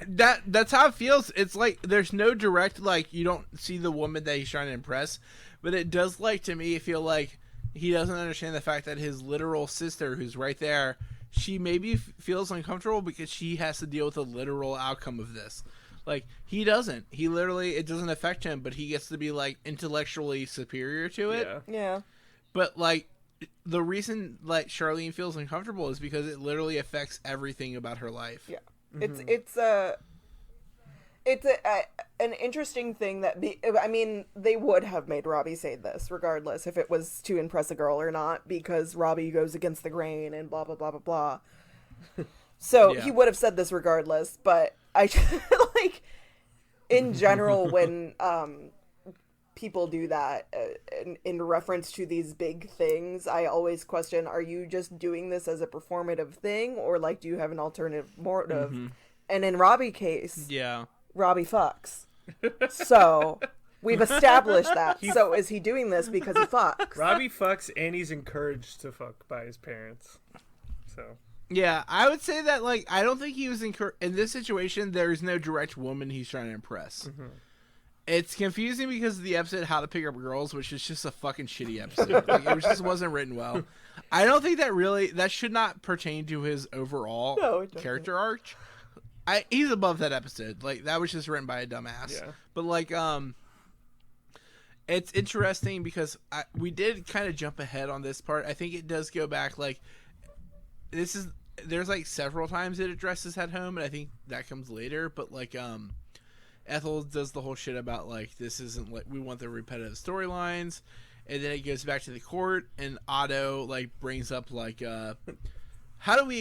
S1: that's how it feels. It's like there's no direct, like, you don't see the woman that he's trying to impress, but it does, like, to me feel like he doesn't understand the fact that his literal sister, who's right there, she maybe feels uncomfortable because she has to deal with the literal outcome of this. Like, he doesn't. He literally, it doesn't affect him, but he gets to be, like, intellectually superior to it.
S3: Yeah.
S1: But, like, the reason, like, Charlene feels uncomfortable is because it literally affects everything about her life.
S3: Yeah.
S2: Mm-hmm.
S3: It's an interesting thing that I mean, they would have made Robbie say this regardless if it was to impress a girl or not, because Robbie goes against the grain and blah blah blah blah blah. So he would have said this regardless, but I like in general when people do that in reference to these big things, I always question: are you just doing this as a performative thing, or like do you have an alternative motive? Mm-hmm. And in Robbie's case, Robbie fucks. So we've established that. So is he doing this because he fucks?
S2: Robbie fucks and he's encouraged to fuck by his parents. So
S1: yeah, I would say that like I don't think he was in this situation. There's no direct woman he's trying to impress. Mm-hmm. It's confusing because of the episode How to Pick Up Girls, which is just a fucking shitty episode. Like, it just wasn't written well. I don't think that should not pertain to his overall character arc. He's above that episode. Like, that was just written by a dumbass. Yeah. But like, it's interesting because we did kind of jump ahead on this part. I think it does go back. Like, there's like several times it addresses at home, and I think that comes later. But like, Ethel does the whole shit about like this isn't like we want the repetitive storylines, and then it goes back to the court, and Otto like brings up like how do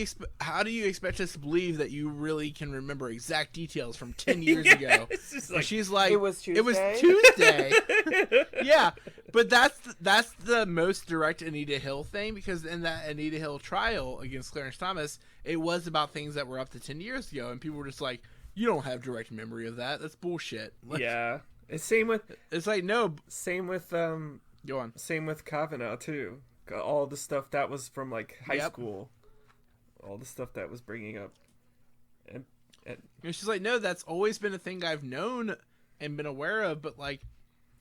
S1: you expect us to believe that you really can remember exact details from 10 years ago? Like, she's like,
S3: it was
S1: Tuesday. Yeah, but that's the most direct Anita Hill thing, because in that Anita Hill trial against Clarence Thomas, it was about things that were up to 10 years ago, and people were just like, you don't have direct memory of that. That's bullshit. Like,
S2: yeah. It's same with
S1: Same with
S2: go on. Same with Kavanaugh too. All the stuff that was from like high school. All the stuff that was bringing up. And
S1: she's like, no, that's always been a thing I've known and been aware of, but like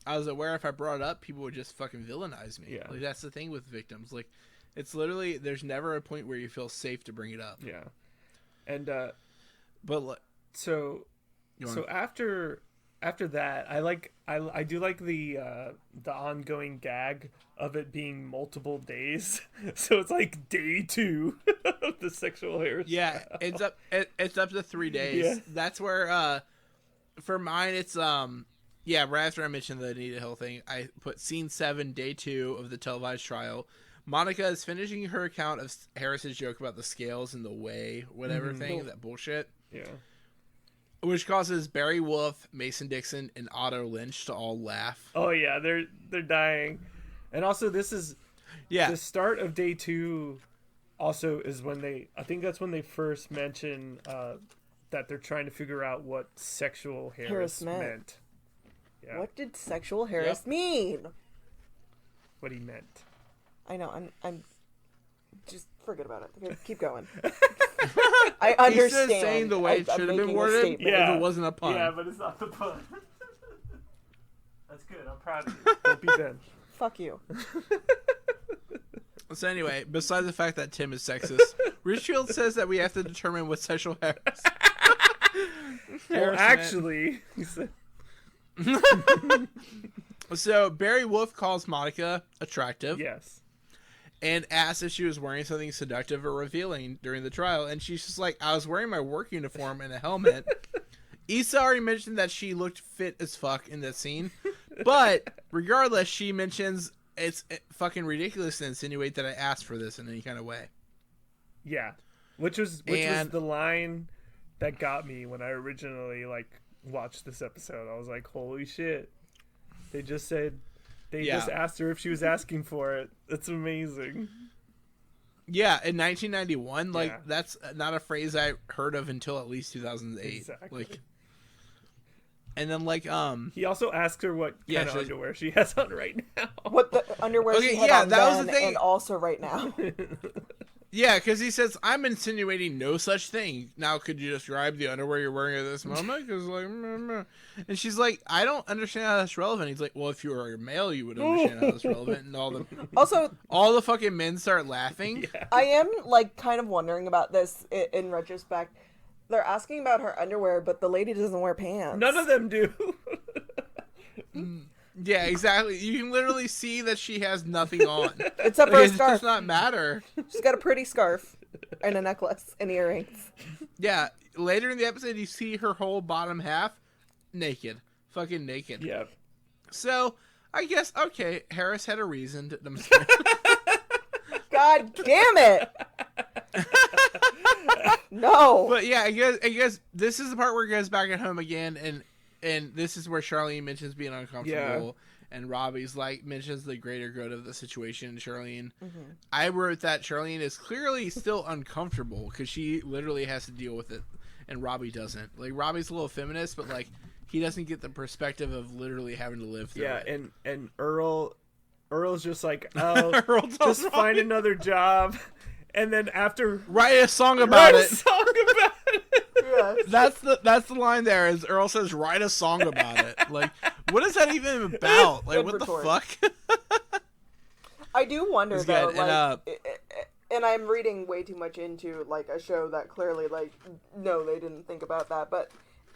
S1: I was aware if I brought it up, people would just fucking villainize me. Yeah. Like, that's the thing with victims. Like, it's literally there's never a point where you feel safe to bring it up.
S2: Yeah. And
S1: but
S2: So after that, I do like the ongoing gag of it being multiple days. So it's like day 2 of the sexual harassment.
S1: Yeah, it's up to 3 days. Yeah. That's where for mine it's right after I mentioned the Anita Hill thing, I put scene 7, day 2 of the televised trial. Monica is finishing her account of Harris's joke about the scales and the way whatever thing, that bullshit.
S2: Yeah.
S1: Which causes Barry Wolf, Mason Dixon, and Otto Lynch to all laugh.
S2: Oh yeah, they're dying. And also this is the start of day 2 also is when I think that's when they first mention that they're trying to figure out what sexual harassment meant. Yeah.
S3: What did sexual harass mean?
S2: What he meant.
S3: I know, I'm just forget about it. Okay, keep going. I understand.
S1: He's saying the way it should have been worded if it wasn't a pun.
S2: Yeah, but it's not the pun. That's good. I'm proud of you. Don't be Ben.
S3: Fuck you.
S1: So anyway, besides the fact that Tim is sexist, Richfield says that we have to determine what sexual harassment.
S2: Well, actually, he said.
S1: So Barry Wolf calls Monica attractive.
S2: Yes.
S1: And asked if she was wearing something seductive or revealing during the trial. And she's just like, I was wearing my work uniform and a helmet. Issa already mentioned that she looked fit as fuck in that scene. But regardless, she mentions it's fucking ridiculous to insinuate that I asked for this in any kind of way.
S2: Yeah. Which was the line that got me when I originally watched this episode. I was like, holy shit. They just said... They just asked her if she was asking for it. That's amazing.
S1: Yeah, in 1991, that's not a phrase I heard of until at least 2008.
S2: Exactly.
S1: And then
S2: he also asked her what kind of underwear she has on right now.
S3: What the underwear she had on then was the thing. And also right now.
S1: Yeah, because he says, I'm insinuating no such thing. Now, could you describe the underwear you're wearing at this moment? Because, and she's like, I don't understand how that's relevant. He's like, well, if you were a male, you would understand how that's relevant. And all the fucking men start laughing.
S2: Yeah.
S3: I am, kind of wondering about this in retrospect. They're asking about her underwear, but the lady doesn't wear pants.
S2: None of them do.
S1: Yeah, exactly. You can literally see that she has nothing on.
S3: Except for a scarf.
S1: It does not matter.
S3: She's got a pretty scarf and a necklace and earrings.
S1: Yeah, later in the episode, you see her whole bottom half naked. Fucking naked.
S2: Yeah.
S1: So, I guess, okay, Harris had a reason to... I'm just kidding.
S3: God damn it! No.
S1: But yeah, I guess this is the part where it goes back at home again, and this is where Charlene mentions being uncomfortable, and Robbie's like mentions the greater good of the situation. Charlene, I wrote that Charlene is clearly still uncomfortable because she literally has to deal with it, and Robbie doesn't. Like, Robbie's a little feminist, but like he doesn't get the perspective of literally having to live through it.
S2: Yeah, and Earl's just like, oh,
S1: Earl
S2: just find another job. And then after
S1: write a song about it.
S3: Yes.
S1: That's the line there. Is Earl says write a song about it. Like, what is that even about? Like,
S3: Good
S1: what
S3: retort.
S1: the fuck?
S3: I do wonder
S1: It's
S3: though,
S1: good.
S3: like, and I'm reading way too much into like a show that clearly, like, no, they didn't think about that. But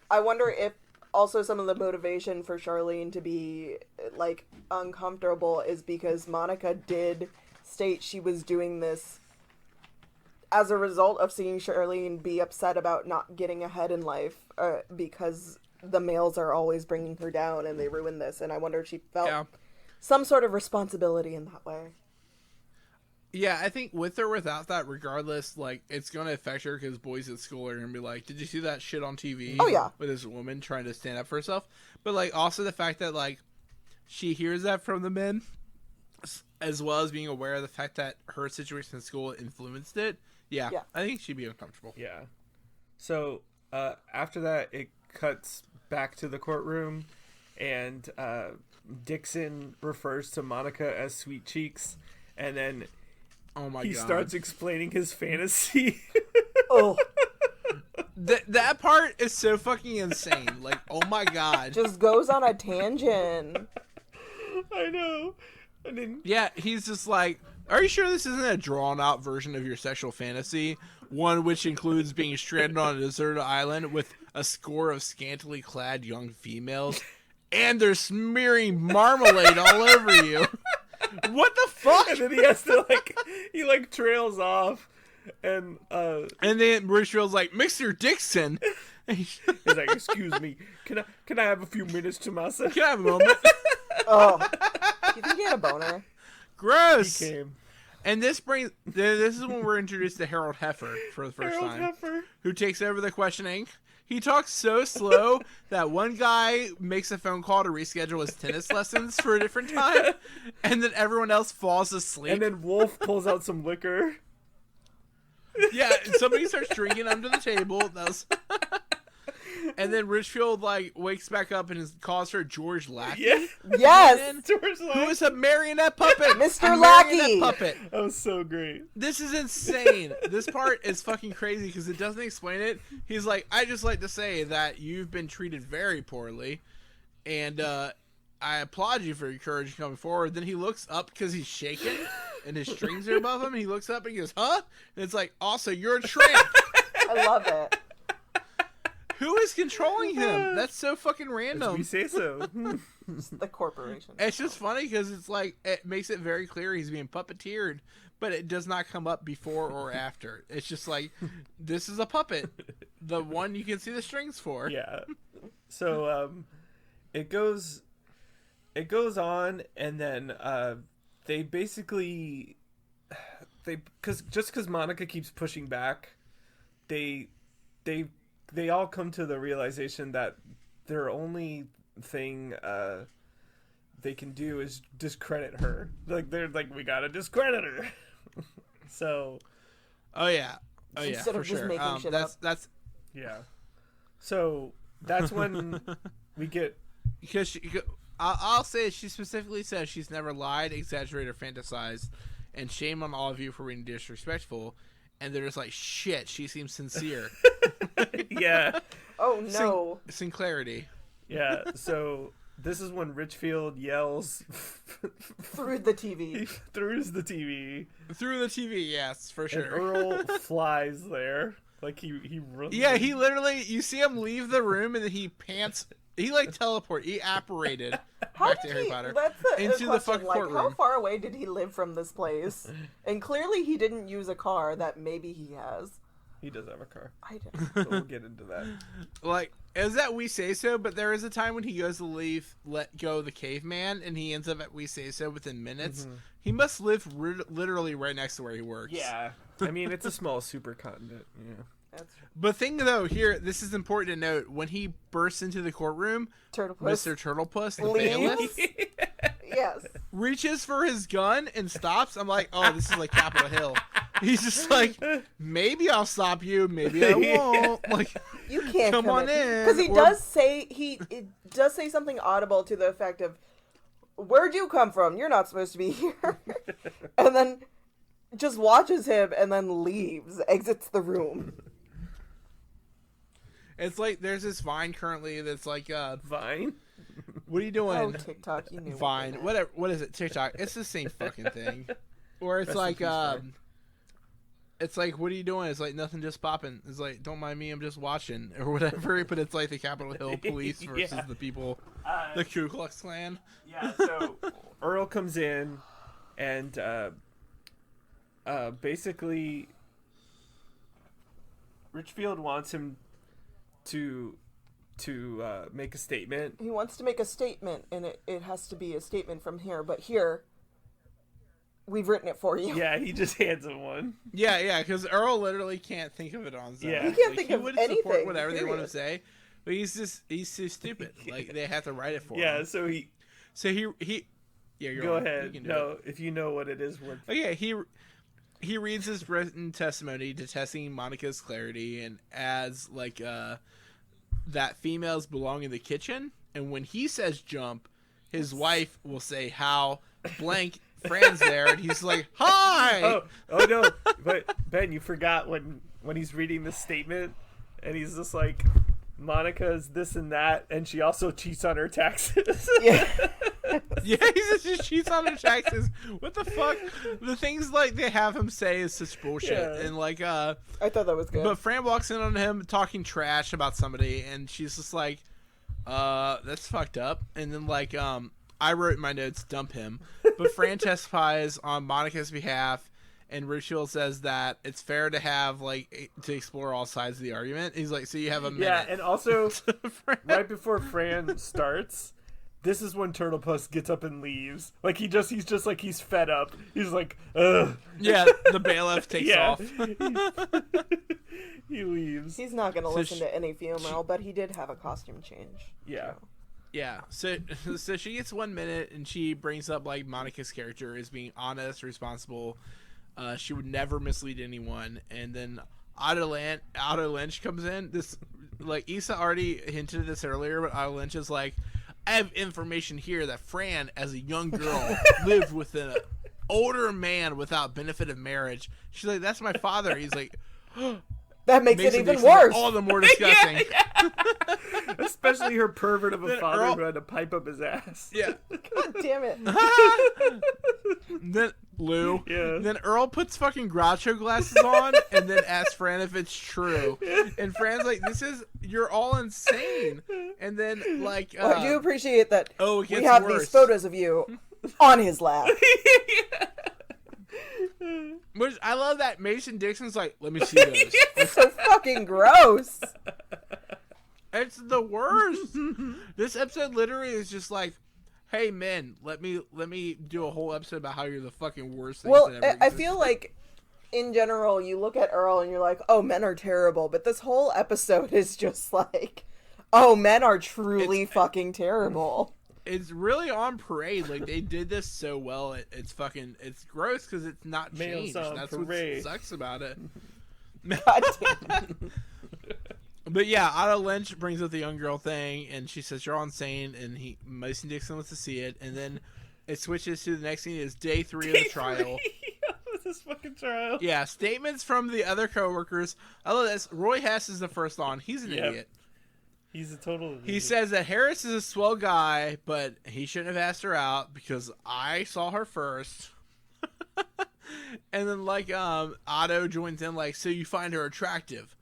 S3: I wonder if also some of the motivation for Charlene to be like uncomfortable is because Monica did state she was doing this as a result of seeing Charlene be upset about not getting ahead in life, because the males are always bringing her down and they ruin this. And I wonder if she felt some sort of responsibility in that way.
S1: Yeah, I think with or without that, regardless, like, it's going to affect her because boys at school are going to be like, did you see that shit on TV?
S3: Oh, yeah.
S1: With this woman trying to stand up for herself. But, like, also the fact that, like, she hears that from the men, as well as being aware of the fact that her situation in school influenced it. Yeah. I think she'd be uncomfortable.
S2: Yeah. So, after that, it cuts back to the courtroom, and Dixon refers to Monica as Sweet Cheeks, and then he starts explaining his fantasy.
S3: Oh.
S1: That part is so fucking insane. Like, oh my god.
S3: Just goes on a tangent.
S2: I know. And then...
S1: Yeah, he's just like, are you sure this isn't a drawn-out version of your sexual fantasy? One which includes being stranded on a deserted island with a score of scantily clad young females, and they're smearing marmalade all over you. What the fuck?
S2: And then he has to, like, he trails off, and
S1: then Richfield's like, Mr. Dixon.
S2: He's like, excuse me, can I have a few minutes to myself?
S1: Can I have a moment?
S3: Oh. You think he had a boner?
S1: Gross.
S2: He came.
S1: And this is when we're introduced to Harold Heffer for the first time. Who takes over the questioning. He talks so slow that one guy makes a phone call to reschedule his tennis lessons for a different time, and then everyone else falls asleep.
S2: And then Wolf pulls out some liquor.
S1: Yeah, somebody starts drinking under the table. And then Richfield, like, wakes back up and calls her George Lackey.
S2: Yeah.
S3: Yes!
S2: George Lackey.
S1: Who is a marionette puppet.
S3: Mr. Lackey!
S1: Puppet.
S2: That was so great.
S1: This is insane. This part is fucking crazy because it doesn't explain it. He's like, I just like to say that you've been treated very poorly, and I applaud you for your courage coming forward. Then he looks up because he's shaking, and his strings are above him, and he looks up and he goes, huh? And it's like, also, you're a tramp.
S3: I love it.
S1: Who is controlling him? That's so fucking random.
S2: We say so.
S3: It's the corporation.
S1: It's just funny because it's like, it makes it very clear he's being puppeteered, but it does not come up before or after. It's just like, this is a puppet. The one you can see the strings for.
S2: Yeah. So, it goes on, and then, they basically, because Monica keeps pushing back, they all come to the realization that their only thing they can do is discredit her. Like, they're like, we gotta discredit her. So,
S3: Instead of just making shit up.
S1: That's
S2: yeah. So that's when we get,
S1: because I'll say she specifically says she's never lied, exaggerated, or fantasized, and shame on all of you for being disrespectful. And they're just like, shit, she seems sincere.
S2: yeah.
S3: Oh, no.
S1: Sinclairity.
S2: Yeah, so this is when Richfield yells
S3: Through the TV.
S2: Through the TV.
S1: Through the TV, yes, for sure.
S2: And Earl flies there. Like, he runs.
S1: Yeah, he literally, you see him leave the room and then he pants. He, like, he apparated back to Harry Potter. Into the fucking courtroom.
S3: How far away did he live from this place? And clearly he didn't use a car that maybe he has.
S2: He does have a car.
S3: I don't.
S2: But we'll get into that.
S1: Like, is that We Say So? But there is a time when he goes to let go of the caveman, and he ends up at We Say So within minutes.
S2: Mm-hmm.
S1: He must live literally right next to where he works.
S2: Yeah. I mean, it's a small supercontinent. Yeah.
S3: That's
S1: But thing though, here, this is important to note. When he bursts into the courtroom,
S3: Turtlepuss.
S1: Mr. Turtlepuss, the
S3: Leaves?
S1: bailiff,
S3: Yes.
S1: reaches for his gun and stops. I'm like, oh, this is like Capitol Hill. He's just like, maybe I'll stop you, maybe I won't. Like,
S3: You can't
S1: come on in.
S3: because he
S1: Or-
S3: does say it does say something audible to the effect of, "Where'd you come from? You're not supposed to be here," and then just watches him and then leaves, exits the room.
S1: It's like there's this Vine currently that's like,
S2: Vine?
S1: what are you doing?
S3: Oh, TikTok, you knew.
S1: Vine, whatever. What is it? TikTok. It's the same fucking thing. Or it's
S2: Rest in
S1: like,
S2: peace, Vine.
S1: it's like, what are you doing? It's like nothing, just popping. It's like, don't mind me, I'm just watching or whatever. But it's like the Capitol Hill police versus
S2: Yeah.
S1: the people, the Ku Klux Klan.
S2: Yeah, so Earl comes in and basically Richfield wants him to make a statement.
S3: He wants to make a statement, and it has to be a statement from here. But here, we've written it for you.
S2: Yeah, he just hands him one.
S1: Yeah, because Earl literally can't think of it on his own.
S2: Yeah.
S3: He can't think
S1: he
S3: of
S1: would support
S3: anything,
S1: whatever they want to
S3: period.
S1: say, but he's too stupid. Like they have to write it for
S2: Yeah,
S1: him.
S2: so he
S1: So he yeah, you're
S2: go
S1: on. You
S2: ahead.
S1: can do
S2: No,
S1: it.
S2: if you know what it is, what
S1: Oh yeah, he reads his written testimony detesting Monica's clarity and adds like that females belong in the kitchen, and when he says jump, his wife will say how blank Fran's there, and he's like hi.
S2: Oh no, but Ben, you forgot when he's reading this statement, and he's just like, Monica's this and that, and she also cheats on her taxes.
S3: Yeah.
S1: Yeah, he says she cheats on her taxes. What the fuck? The things like they have him say is such bullshit,
S2: Yeah.
S1: and like
S3: I thought that was good.
S1: But Fran walks in on him talking trash about somebody, and she's just like, that's fucked up. And then, like, I wrote in my notes, dump him. But Fran testifies on Monica's behalf, and Richfield says that it's fair to have, like, to explore all sides of the argument. He's like, so you have a minute.
S2: Yeah, and also,
S1: Fran-
S2: right before Fran starts, this is when Turtlepuss gets up and leaves. Like, he's just like, he's fed up. He's like, ugh.
S1: yeah, the bailiff takes
S2: Yeah.
S1: off.
S2: He leaves.
S3: He's not going to
S1: So
S3: listen to any female, but he did have a costume change.
S2: Yeah.
S1: Yeah, so she gets 1 minute, and she brings up, like, Monica's character as being honest, responsible. She would never mislead anyone. And then Otto Lynch comes in. This, like, Issa already hinted at this earlier, but Otto Lynch is like, I have information here that Fran, as a young girl, lived with an older man without benefit of marriage. She's like, that's my father. He's like,
S3: That makes it
S1: Mason
S3: even
S1: Dixon,
S3: worse.
S1: all the more disgusting.
S2: Especially her pervert of a
S1: Then
S2: father
S1: Earl-
S2: who had to pipe up his ass.
S1: Yeah.
S3: God damn it.
S1: Then Lou.
S2: Yeah.
S1: Then Earl puts fucking Groucho glasses on and then asks Fran if it's true. And Fran's like, you're all insane. And then like
S3: Well, I do appreciate that
S1: oh, it gets
S3: we have
S1: worse.
S3: these photos of you on his lap.
S1: Which I love that Mason Dixon's like, let me see those.
S3: It's so fucking gross.
S1: It's the worst. This episode literally is just like, hey men, let me do a whole episode about how you're the fucking worst things
S3: Well,
S1: that ever
S3: I
S1: existed.
S3: feel like in general, you look at Earl and you're like, oh, men are terrible. But this whole episode is just like, oh, men are truly fucking terrible.
S1: It's really on parade. Like they did this so well. It's gross because it's not
S2: Males
S1: changed.
S2: on
S1: That's
S2: parade.
S1: what sucks about it.
S3: God damn it.
S1: But yeah, Otto Lynch brings up the young girl thing, and she says you're all insane, and Mason Dixon wants to see it, and then it switches to the next scene is day 3 of the trial.
S2: This fucking trial.
S1: Yeah, statements from the other coworkers. I love this. Roy Hess is the first on. He's an
S2: Yep.
S1: idiot.
S2: He's a total.
S1: He says that Harris is a swell guy, but he shouldn't have asked her out because I saw her first. And then like Otto joins in like, so you find her attractive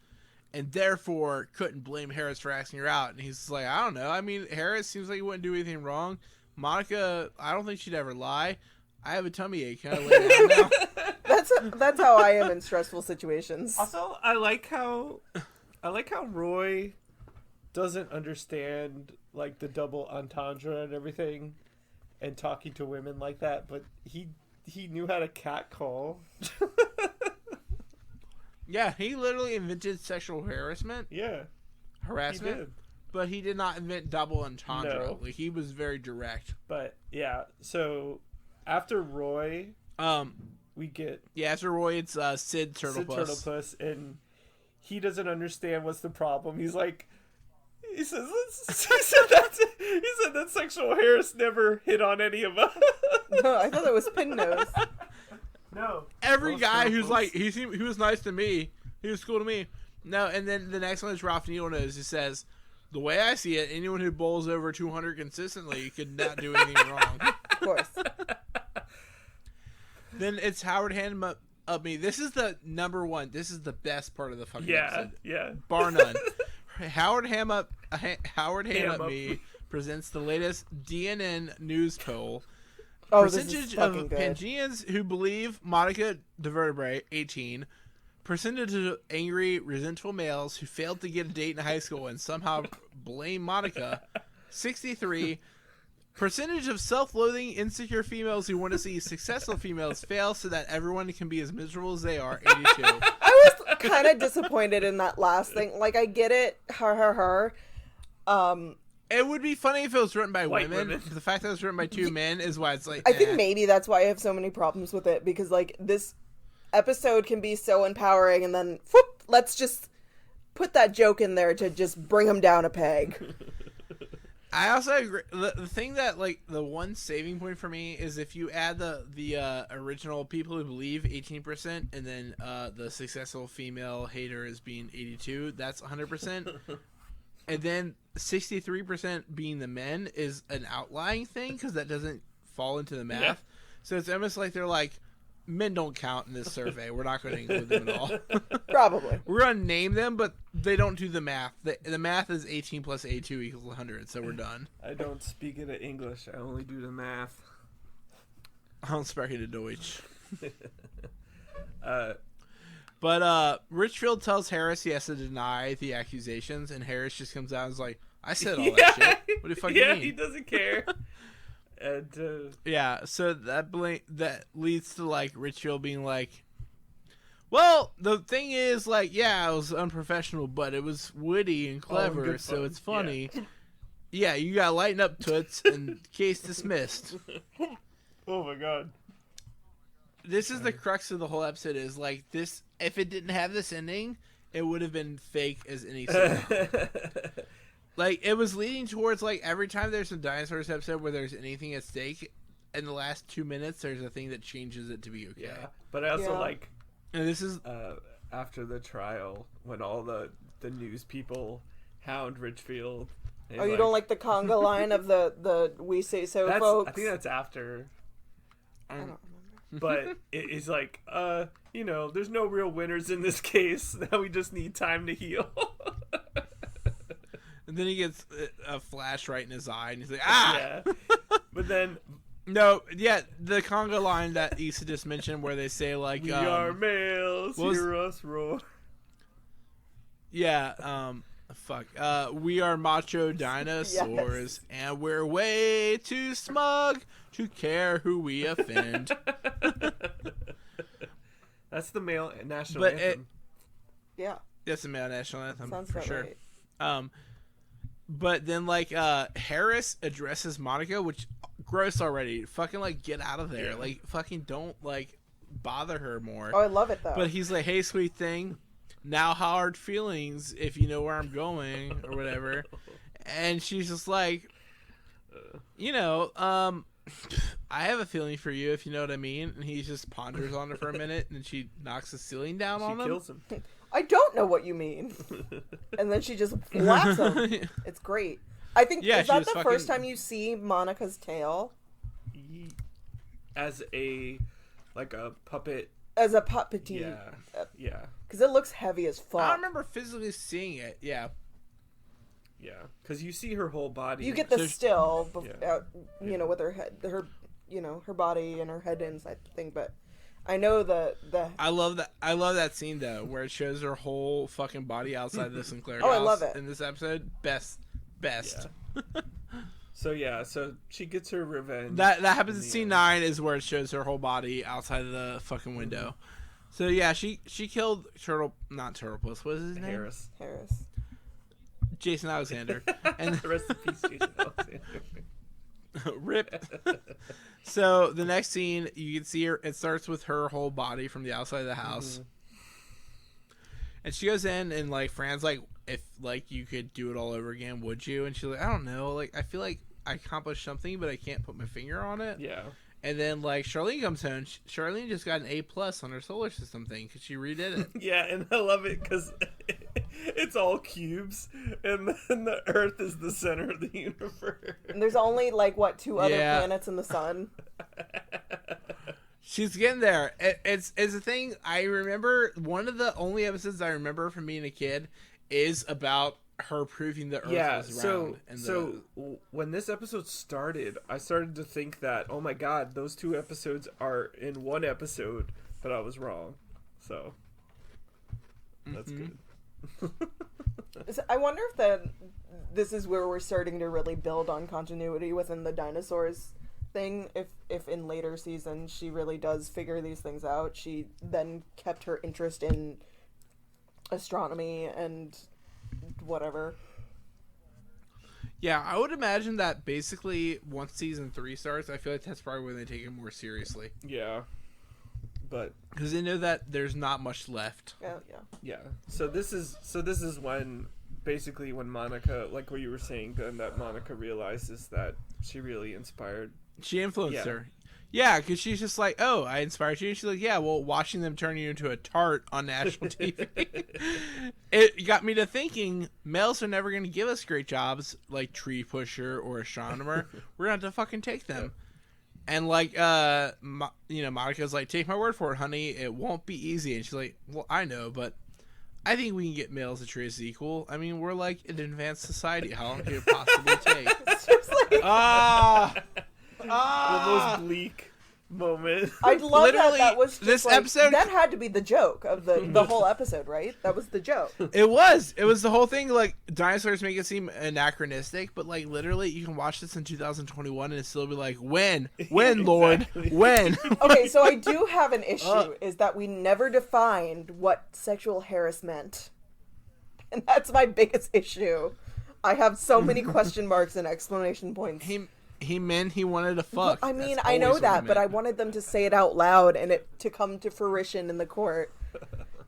S1: and therefore couldn't blame Harris for asking her out. And he's just like, I don't know. I mean, Harris seems like he wouldn't do anything wrong. Monica, I don't think she'd ever lie. I have a tummy ache. Can I lay down now?
S3: That's how I am in stressful situations.
S2: Also, I like how Roy doesn't understand like the double entendre and everything, and talking to women like that, but he knew how to catcall.
S1: Yeah, he literally invented sexual harassment.
S2: Yeah,
S1: Harassment.
S2: he did.
S1: But he did not invent double entendre.
S2: No.
S1: Like, he was very direct.
S2: But yeah, so after Roy, we get
S1: after Roy, it's Sid Turtlepuss.
S2: And he doesn't understand what's the problem. He's like, he said that sexual harass never hit on any of us.
S3: No, I thought it was Pin Nose.
S2: No,
S1: Every guy who's
S2: Turtlepuss.
S1: like, he was nice to me. He was cool to me. No, and then the next one is Ralph Needlenose, who says, the way I see it, anyone who bowls over 200 consistently could not do anything wrong.
S3: Of course.
S1: Then it's Howard Hand Up Me. This is the number one. This is the best part of the fucking episode.
S2: Yeah.
S1: Bar none. Howard Ham Up
S2: Up.
S1: Me presents the latest DNN news poll.
S3: Oh, this is
S1: Percentage
S3: fucking
S1: of
S3: good.
S1: Pangeans who believe Monica the vertebrae, 18. Percentage of angry, resentful males who failed to get a date in high school and somehow blame Monica, 63. Percentage of self-loathing, insecure females who want to see successful females fail so that everyone can be as miserable as they are, 82.
S3: I was kind of disappointed in that last thing. Like, I get it, her.
S1: It would be funny if it was written by
S2: White
S1: women.
S2: women.
S1: The fact that it was written by two men is why it's like,
S3: I think maybe that's why I have so many problems with it, because, like, this episode can be so empowering, and then, whoop, let's just put that joke in there to just bring them down a peg.
S1: I also agree. The thing that, like, the one saving point for me is if you add the original people who believe 18% and then the successful female hater as being 82, that's 100%. And then 63% being the men is an outlying thing because that doesn't fall into the math.
S2: Yeah.
S1: So it's almost like they're like, men don't count in this survey. We're not going to include them at all.
S3: Probably.
S1: We're going to name them, but they don't do the math. The math is 18 plus 82 equals 100, so we're done.
S2: I don't speak it in English. I only do the math.
S1: I don't speak it Deutsch.
S2: Uh,
S1: But Richfield tells Harris he has to deny the accusations, and Harris just comes out and is like, I said all that shit. What the fuck you mean?
S2: he doesn't care. And
S1: Yeah, so that leads to, like, Richfield being like, well, the thing is, like, yeah, it was unprofessional, but it was witty and clever,
S2: good
S1: so
S2: fun.
S1: it's funny. Yeah, you gotta lighten up, Toots, and case dismissed.
S2: oh my god.
S1: This is the crux of the whole episode is, like, this, if it didn't have this ending, it would have been fake as any sitcom. Like, it was leading towards, like, every time there's a dinosaurs episode where there's anything at stake, in the last 2 minutes, there's a thing that changes it to be okay.
S2: Yeah, but I also
S3: Yeah.
S2: like
S1: And this is...
S2: after the trial when all the news people hound Richfield. and
S3: Oh, you don't like the conga line of the We Say So
S2: that's,
S3: folks?
S2: I think that's after.
S3: I don't remember.
S2: But it's like, there's no real winners in this case. Now we just need time to heal.
S1: And then he gets a flash right in his eye, and he's like, ah!
S2: Yeah. But then
S1: No, yeah, the conga line that Issa just mentioned where they say, like...
S2: we are males,
S1: what was-
S2: hear us roar.
S1: Yeah, we are macho dinosaurs, and we're way too smug to care who we offend.
S2: That's the male national
S1: But
S2: anthem.
S3: Yeah,
S1: That's a male national anthem,
S3: sounds
S1: for
S3: about
S1: sure.
S3: right.
S1: But then, like, Harris addresses Monica, which, gross already. Fucking, like, get out of there.
S2: Yeah.
S1: Like, fucking don't, like, bother her more.
S3: Oh, I love it though.
S1: But he's like, hey, sweet thing, now hard feelings if you know where I'm going, or whatever. And she's just like, I have a feeling for you, if you know what I mean. And he just ponders on her for a minute, and then she knocks the ceiling down
S2: She
S1: on him.
S2: kills him.
S3: I don't know what you mean. And then she just whaps him. It's great. I think,
S1: Yeah,
S3: is
S1: she
S3: that
S1: was
S3: the
S1: fucking-
S3: first time you see Monica's tail?
S2: As a puppet.
S3: As a puppeteer.
S2: Yeah. Yeah.
S3: Because it looks heavy as fuck.
S1: I don't remember physically seeing it. Yeah.
S2: Yeah. Because you see her whole body.
S3: You get the
S1: So-
S3: still,
S2: Yeah.
S3: with her head, her body and her head inside the thing. But I know the
S1: I love that scene though, where it shows her whole fucking body outside the Sinclair house.
S3: I love it
S1: in this episode. Best.
S2: Yeah. So she gets her revenge.
S1: That happens in scene 9 is where it shows her whole body outside of the fucking window. So yeah, she killed not Turtlepus. What is his name?
S2: Harris.
S1: Jason Alexander. And
S2: Rest in peace, Jason Alexander.
S1: Rip. So the next scene, you can see her. It starts with her whole body from the outside of the house, and she goes in, and like Fran's like, if like you could do it all over again, would you? And she's like, I don't know. Like I feel like I accomplished something, but I can't put my finger on it.
S2: Yeah.
S1: And then like Charlene comes home. Charlene just got an A+ on her solar system thing because she redid it.
S2: Yeah, and I love it because it's all cubes, and then the Earth is the center of the universe.
S3: And there's only like what 2 other planets in the sun.
S1: She's getting there. It's a thing. I remember one of the only episodes I remember from being a kid is about her proving the Earth was round.
S2: So when this episode started, I started to think that, oh my god, those 2 episodes are in one episode, but I was wrong. So that's good.
S3: I wonder if this is where we're starting to really build on continuity within the dinosaurs thing. If in later seasons she really does figure these things out, she then kept her interest in astronomy and whatever.
S1: Yeah, I would imagine that basically once season 3 starts, I feel like that's probably when they take it more seriously.
S2: Yeah. But
S1: because they know that there's not much left.
S2: Yeah. So this is when basically when Monica, like what you were saying, then that Monica realizes that she really inspired.
S1: She influenced her. Yeah, because she's just like, oh, I inspired you. And she's like, yeah, well, watching them turn you into a tart on national TV, it got me to thinking, males are never going to give us great jobs like tree pusher or astronomer. We're going to have to fucking take them. And like, Monica's like, take my word for it, honey. It won't be easy. And she's like, well, I know, but I think we can get males to treat us equal. I mean, we're like an advanced society. How long could it possibly take?
S3: It's just like...
S2: The most bleak moment.
S3: I love
S1: Literally,
S3: that was just
S1: this
S3: like,
S1: episode.
S3: That had to be the joke of the whole episode, right? That was the joke.
S1: It was the whole thing. Like, dinosaurs make it seem anachronistic, but like literally, you can watch this in 2021 and it still be like, when, Lord, when.
S3: Okay, so I do have an issue. Is that we never defined what sexual harassment, and that's my biggest issue. I have so many question marks and exclamation points.
S1: He meant he wanted to fuck.
S3: I mean, I know that, but I wanted them to say it out loud and it to come to fruition in the court.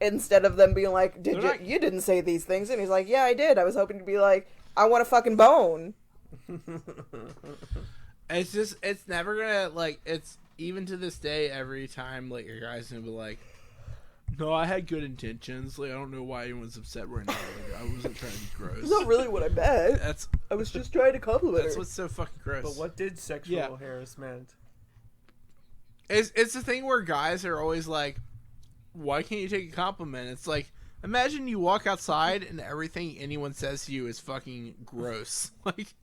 S3: Instead of them being like, you didn't say these things. And he's like, yeah, I did. I was hoping to be like, I want a fucking bone.
S1: It's never gonna, like, it's, even to this day, every time, like, your guy's gonna be like, no, I had good intentions. Like, I don't know why anyone's upset right now. Like, I wasn't trying to be gross.
S3: That's not really what I meant. I was just trying to compliment her.
S1: That's what's so fucking gross.
S2: But what did sexual harassment?
S1: It's the thing where guys are always like, why can't you take a compliment? It's like, imagine you walk outside and everything anyone says to you is fucking gross. Like,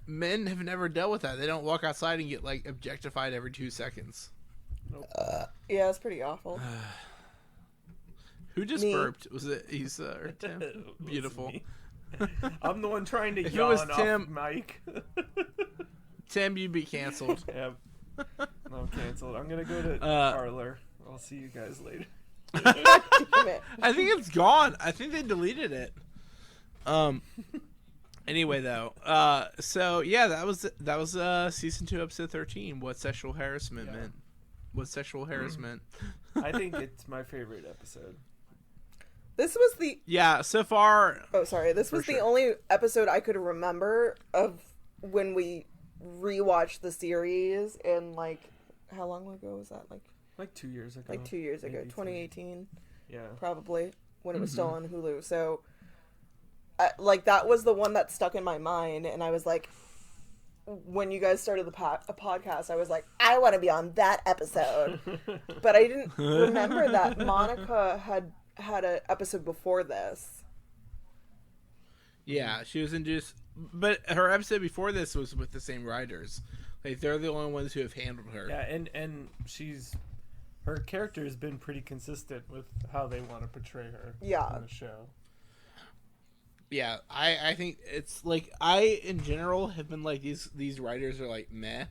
S1: men have never dealt with that. They don't walk outside and get, like, objectified every 2 seconds.
S2: Nope.
S3: Yeah, it's pretty awful.
S1: Who just burped? Was it Isa or Tim? Beautiful.
S2: I'm the one trying to
S1: if
S2: yawn
S1: it was Tim,
S2: off mic.
S1: Tim, you'd be canceled.
S2: Yeah. I'm canceled. I'm gonna go to Parlor. I'll see you guys later.
S1: I think it's gone. I think they deleted it. Anyway, though, so yeah, that was season 2, episode 13. What sexual harassment meant. What sexual harassment?
S2: I think it's my favorite episode.
S3: This was
S1: so far.
S3: Oh, sorry. This was the only episode I could remember of when we rewatched the series. And like, how long ago was that?
S2: Like 2 years ago.
S3: Like 2 years ago, 2018.
S2: Yeah,
S3: probably when it was still on Hulu. So, like, that was the one that stuck in my mind, and I was like, when you guys started the podcast, I was like, I want to be on that episode. But I didn't remember that Monica had an episode before this.
S1: Yeah, she was induced, but her episode before this was with the same writers. Like, they're the only ones who have handled her.
S2: Yeah, and her character has been pretty consistent with how they want to portray her in the show.
S1: Yeah, I think it's like I in general have been like these writers are like meh,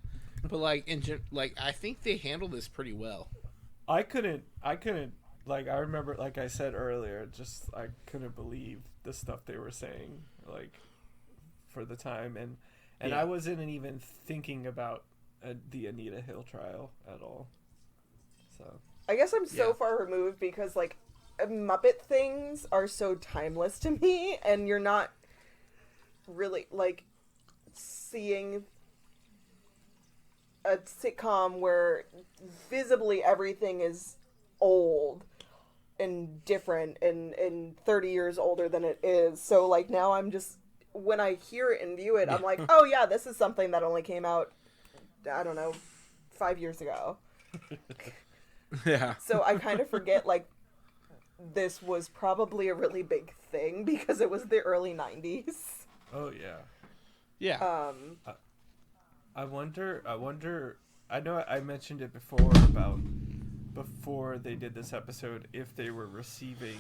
S1: but like I think they handle this pretty well.
S2: I couldn't like I remember like I said earlier, just I couldn't believe the stuff they were saying like for the time and I wasn't even thinking about the Anita Hill trial at all. So
S3: I guess I'm so far removed because like Muppet things are so timeless to me, and you're not really like seeing a sitcom where visibly everything is old and different and 30 years older than it is. So like now I'm just, when I hear it and view it, I'm like, oh yeah, this is something that only came out, I don't know, 5 years ago.
S1: Yeah.
S3: So I kind of forget like this was probably a really big thing because it was the early 90s.
S2: Oh yeah.
S1: Yeah.
S2: I wonder I know I mentioned it before about before they did this episode if they were receiving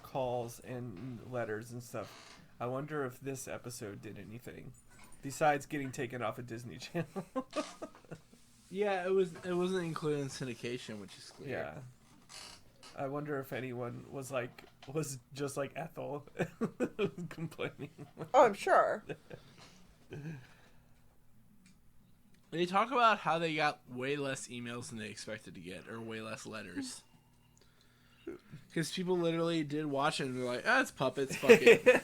S2: calls and letters and stuff. I wonder if this episode did anything besides getting taken off of Disney Channel.
S1: Yeah, it wasn't included in syndication, which is clear.
S2: Yeah. I wonder if anyone was just like Ethel complaining.
S3: Oh, I'm sure.
S1: They talk about how they got way less emails than they expected to get, or way less letters. Because people literally did watch it and they're like, it's puppets, fuck it.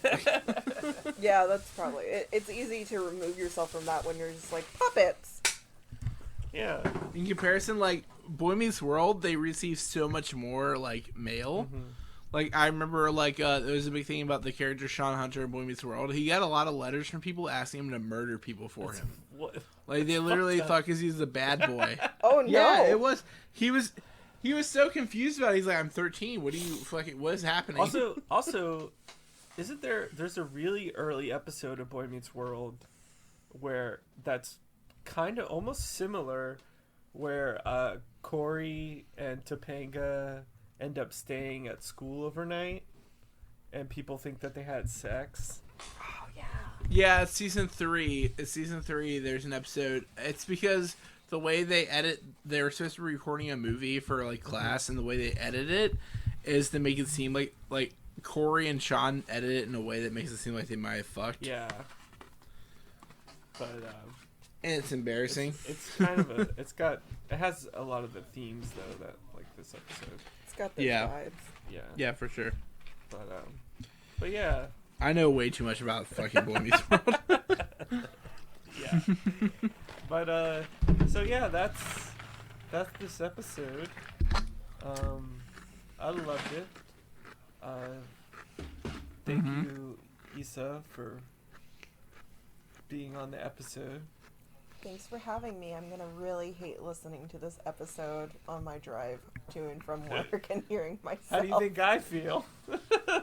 S3: Yeah, that's probably it. It's easy to remove yourself from that when you're just like, puppets.
S2: Yeah.
S1: In comparison, like, Boy Meets World, they receive so much more, like, mail. Mm-hmm. Like, I remember, like, there was a big thing about the character Sean Hunter in Boy Meets World. He got a lot of letters from people asking him to murder people for him.
S2: What?
S1: Like, they literally thought because he's the bad boy.
S3: Oh, no.
S1: Yeah, it was. He was so confused about it. He's like, I'm 13. What is happening?
S2: Also, isn't there's a really early episode of Boy Meets World where that's kind of almost similar, where Corey and Topanga end up staying at school overnight and people think that they had sex.
S3: Oh, yeah.
S1: Yeah, it's season 3. There's an episode. It's because the way they edit, they were supposed to be recording a movie for like class, and the way they edit it is to make it seem like Corey and Sean edit it in a way that makes it seem like they might have fucked.
S2: Yeah. But
S1: and it's embarrassing.
S2: It's kind of it has a lot of the themes though that like this episode.
S3: It's got those vibes.
S2: Yeah.
S1: Yeah, for sure.
S2: But yeah.
S1: I know way too much about fucking Boy Meets World.
S2: Yeah. But so yeah, that's this episode. I loved it. Thank you, Isa, for being on the episode.
S3: Thanks for having me. I'm gonna really hate listening to this episode on my drive to and from work and hearing myself.
S2: How do you think I feel?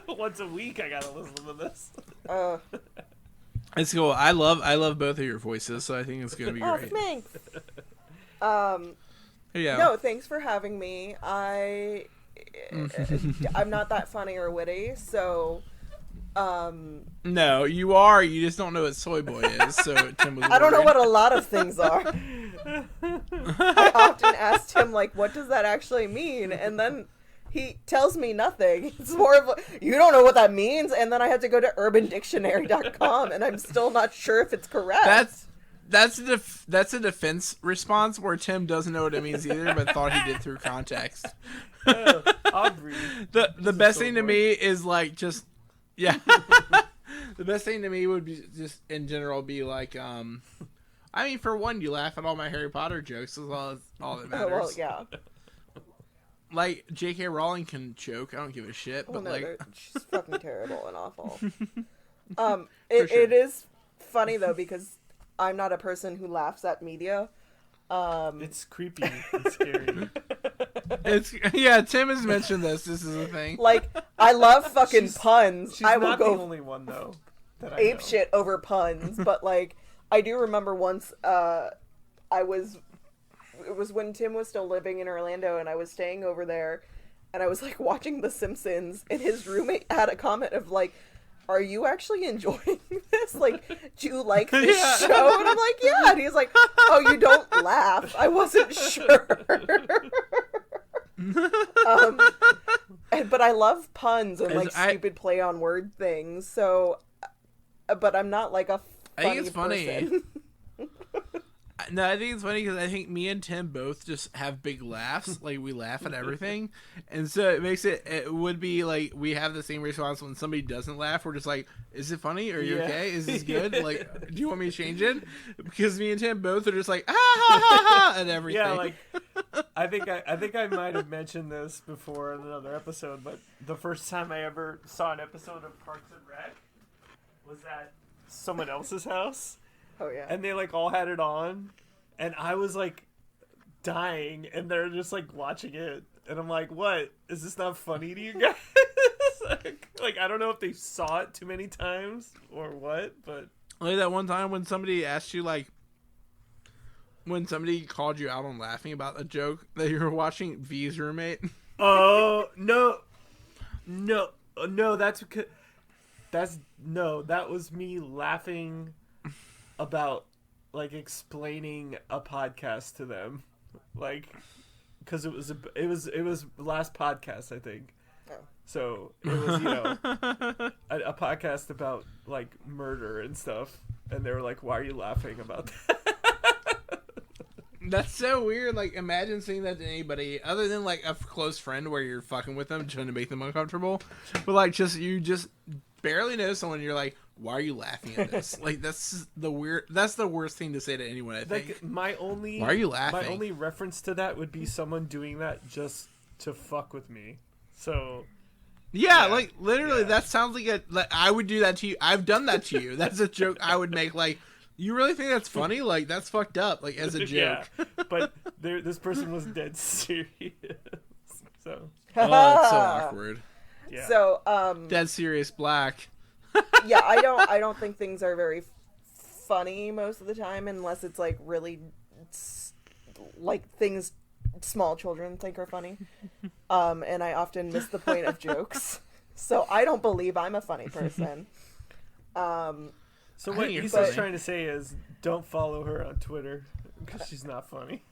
S2: Once a week I gotta listen to this.
S1: It's cool. I love both of your voices, so I think it's gonna be great.
S3: Thanks.
S1: Yeah.
S3: No, thanks for having me. I'm not that funny or witty, so
S1: No, you are. You just don't know what soy boy is. So Tim was
S3: I don't know what a lot of things are. I often asked him, like, what does that actually mean? And then he tells me nothing. It's more of you don't know what that means, and then I have to go to urbandictionary.com, and I'm still not sure if it's correct.
S1: That's a defense response where Tim doesn't know what it means either, but thought he did through context.
S2: Aubrey.
S1: The best thing to me is like just yeah. The best thing to me would be just in general be like I mean, for one, you laugh at all my Harry Potter jokes. That's all that matters.
S3: Well, yeah.
S1: Like J.K. Rowling can joke. I don't give a shit.
S3: Well,
S1: but like,
S3: she's fucking terrible and awful.
S1: Sure.
S3: It is funny though because I'm not a person who laughs at media.
S2: It's creepy and scary.
S1: Tim has mentioned this. This is a thing.
S3: Like, I love fucking puns.
S2: She's
S3: I will
S2: not
S3: go
S2: the only one though that I
S3: ape
S2: know.
S3: shit over puns, but like I do remember once I was it was when Tim was still living in Orlando, and I was staying over there, and I was like watching The Simpsons, and his roommate had a comment of like, "Are you actually enjoying this? Like, do you like this show?" And I'm like, "Yeah." And he's like, "Oh, you don't laugh." I wasn't sure. But I love puns and like stupid play on word things. So, but I'm not like a funny
S1: I think it's funny.
S3: person.
S1: No, I think it's funny because I think me and Tim both just have big laughs. Like, we laugh at everything. And so it makes it would be like we have the same response when somebody doesn't laugh. We're just like, is it funny? Are you okay? Is this good? Like, do you want me to change it? Because me and Tim both are just like, ah, ha, ha, ha, and everything.
S2: Yeah, like, I think I might have mentioned this before in another episode, but the first time I ever saw an episode of Parks and Rec was at someone else's house.
S3: Oh yeah.
S2: And they like all had it on, and I was like dying, and they're just like watching it, and I'm like, "What? Is this not funny to you guys?" like I don't know if they saw it too many times or what, but
S1: like that one time when somebody asked you, like, when somebody called you out on laughing about a joke that you were watching, V's roommate.
S2: Oh no, that's because that was me laughing about like explaining a podcast to them, like because it was last podcast, I think.
S3: Oh.
S2: So it was a podcast about like murder and stuff, and they were like, "Why are you laughing about that?"
S1: That's so weird. Like, imagine saying that to anybody other than like a close friend where you're fucking with them trying to make them uncomfortable, but like you just barely know someone, you're like, why are you laughing at this? Like, that's the worst thing to say to anyone, I think.
S2: Like, why
S1: are you laughing?
S2: My only reference to that would be someone doing that just to fuck with me. So
S1: yeah. Like, literally, that sounds like I would do that to you. I've done that to you. That's a joke I would make. Like, you really think that's funny? Like, that's fucked up, like, as a joke.
S2: Yeah, but this person was dead serious. So
S1: oh, it's so awkward.
S2: Yeah.
S3: So
S1: Dead serious black.
S3: yeah, I don't think things are very funny most of the time unless it's like really like things small children think are funny. And I often miss the point of jokes. So I don't believe I'm a funny person.
S2: So what Issa's trying to say is don't follow her on Twitter because she's not funny.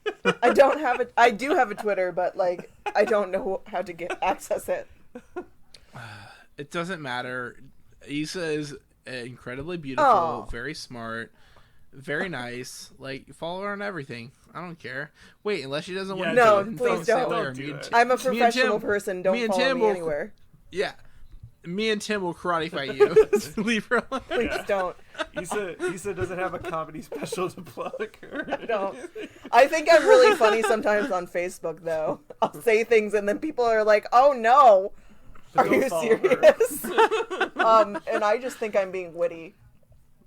S3: I do have a Twitter, but like I don't know how to access it.
S1: It doesn't matter. Issa is incredibly beautiful, very smart, very nice. Like, follow her on everything. I don't care. Wait, unless she doesn't want to.
S3: No, please don't. I'm a professional person. Don't follow me anywhere.
S1: Yeah. Me and Tim will karate fight you. Leave her alone.
S3: Please don't.
S2: Issa doesn't have a comedy special to plug.
S3: I don't. I think I'm really funny sometimes on Facebook, though. I'll say things and then people are like, "Oh no, are you serious?" And I just think I'm being witty.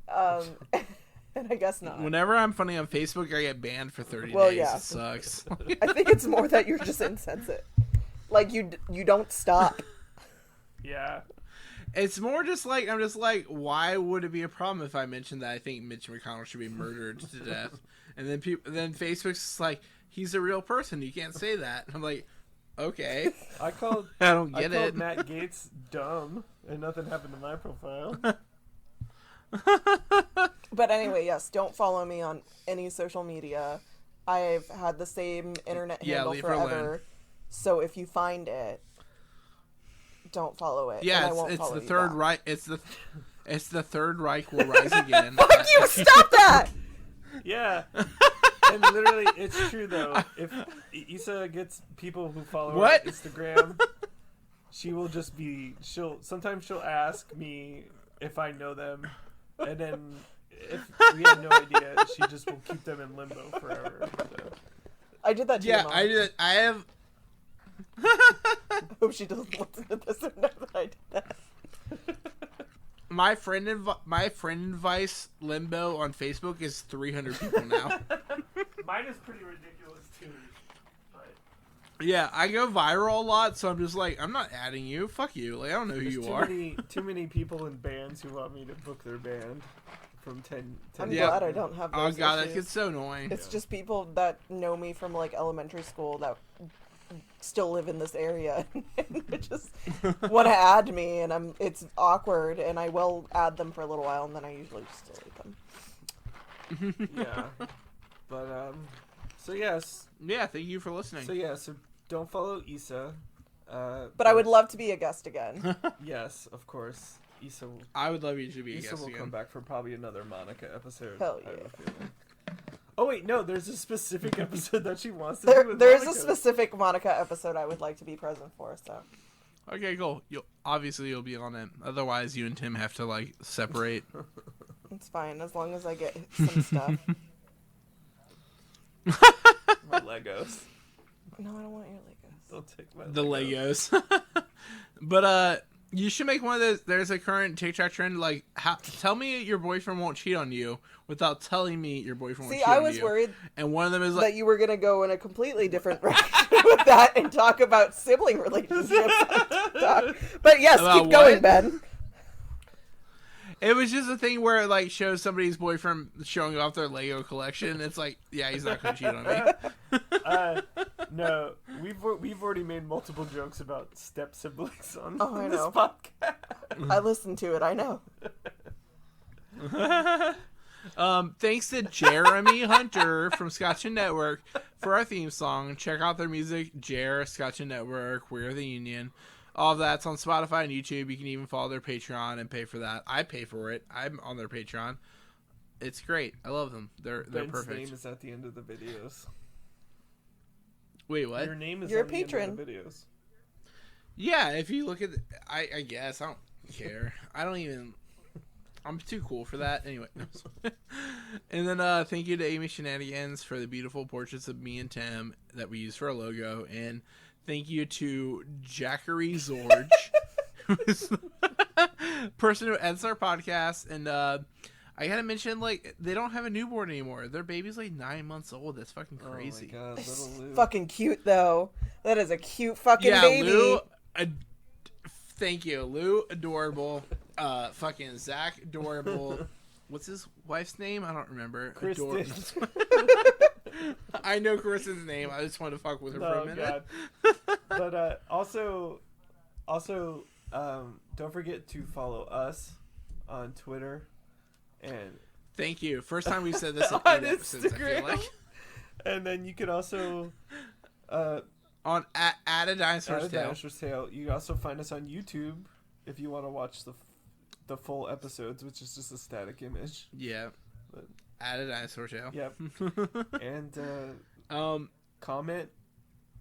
S3: And I guess not.
S1: Whenever I'm funny on Facebook, I get banned for 30 days.
S3: Yeah.
S1: It sucks.
S3: I think it's more that you're just insensitive. Like you don't stop.
S2: Yeah.
S1: It's more just like, I'm just like, why would it be a problem if I mentioned that I think Mitch McConnell should be murdered to death? And then Facebook's just like, he's a real person. You can't say that. And I'm like, okay.
S2: I called Matt Gaetz dumb, and nothing happened to my profile.
S3: But anyway, yes, don't follow me on any social media. I've had the same internet handle forever. So if you find it, don't follow it.
S1: Yeah,
S3: and I won't follow
S1: the
S3: you
S1: third
S3: back.
S1: Reich. It's the Third Reich will rise again.
S3: Fuck you! Stop that!
S2: Yeah. And literally, it's true though. If Issa gets people who follow her on Instagram, she will just be. Sometimes she'll ask me if I know them, and then if we have no idea, she just will keep them in limbo forever. So.
S3: I did that to your mom.
S1: I did. I have.
S3: I hope she doesn't listen to this and know that I did that.
S1: My friend advice limbo on Facebook is 300 people now.
S2: Mine is pretty ridiculous too. But...
S1: Yeah, I go viral a lot, so I'm just like, I'm not adding you. Fuck you. Like, I don't know who you are.
S2: Too many people in bands who want me to book their band from 10
S3: I'm
S1: Yeah.
S3: glad I don't have
S1: Oh
S3: those
S1: god, that
S3: issues.
S1: gets so annoying.
S3: It's just people that know me from like elementary school that still live in this area and they just want to add me, and it's awkward, and I will add them for a little while, and then I usually just delete them.
S2: Yeah. But so yes.
S1: Yeah, thank you for listening.
S2: So don't follow Issa.
S3: But I would love to be a guest again.
S2: Yes, of course. Issa will,
S1: I would love you to be a
S2: Issa
S1: guest
S2: will
S1: again.
S2: come back for probably another Monica episode.
S3: Hell
S2: I have
S3: yeah.
S2: a feeling. Oh wait, no, there's a specific episode that she wants to do with
S3: There is a
S2: Monica.
S3: specific Monica episode I would like to be present for, so.
S1: Okay, cool. You'll be on it. Otherwise, you and Tim have to like separate.
S3: It's fine, as long as I get some stuff.
S2: My Legos.
S3: No, I don't want your Legos.
S2: Don't take my
S1: The Legos. But you should make one of those. There's a current TikTok trend like, tell me your boyfriend won't cheat on you without telling me your boyfriend won't
S3: See,
S1: cheat on
S3: I
S1: you.
S3: was worried
S1: And one of them is like,
S3: that you were going to go in a completely different direction with that and talk about sibling relationships on TikTok. But yes,
S1: About
S3: keep going,
S1: what?
S3: Ben.
S1: it was just a thing where it like shows somebody's boyfriend showing off their Lego collection. It's like, yeah, he's not gonna cheat on me.
S2: No, we've already made multiple jokes about step siblings on
S3: Oh, I
S2: this
S3: know.
S2: podcast.
S3: I listened to it, I know.
S1: Thanks to Jeremy Hunter from Scotch and Network for our theme song. Check out their music, Jer, Scotch and Network, We're the Union. All of that's on Spotify and YouTube. You can even follow their Patreon and pay for that. I pay for it. I'm on their Patreon. It's great. I love them. They're
S2: Ben's
S1: perfect.
S2: name is at the end of the videos.
S1: Wait, what?
S2: Your name is
S3: You're
S2: on
S3: a
S2: the end
S3: patron.
S2: of the videos.
S1: Yeah, if you look at I guess. I don't care. I don't even... I'm too cool for that. Anyway. And then thank you to Amy Shenanigans for the beautiful portraits of me and Tim that we use for our logo. And thank you to Jackery Zorge, who is the person who edits our podcast. And I gotta mention, like, they don't have a newborn anymore. Their baby's like 9 months old. That's fucking crazy.
S2: Oh my god, little Lou.
S3: Fucking cute, though. That is a cute fucking
S1: Yeah,
S3: baby.
S1: Lou. Thank you, Lou. Adorable. Fucking Zach. Adorable. What's his wife's name? I don't remember.
S2: Kristen.
S1: I know Kristen's name. I just wanted to fuck with her for a minute.
S2: God. But also, don't forget to follow us on Twitter and
S1: Thank you. First time we've said this in
S2: on
S1: 8 episodes, I feel
S2: Instagram.
S1: like.
S2: And then you can also
S1: On at a Dinosaur's Tale.
S2: Dinosaurs Tale. You can also find us on YouTube if you want to watch the full episodes, which is just a static image.
S1: Yeah.
S2: But,
S1: At a Dinosaur Tale.
S2: yep. And comment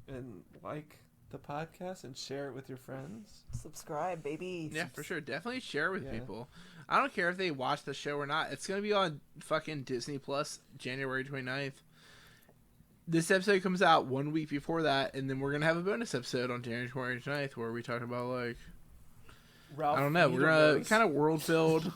S2: and like the podcast and share it with your friends.
S3: Subscribe, baby.
S1: Yeah, for sure. Definitely share with
S2: Yeah.
S1: people. I don't care if they watch the show or not. It's going to be on fucking Disney Plus January 29th. This episode comes out 1 week before that, and then we're going to have a bonus episode on January 29th where we talk about, like,
S2: Ralph
S1: I don't know. We're
S2: Needlemouse.
S1: going to kind of world build.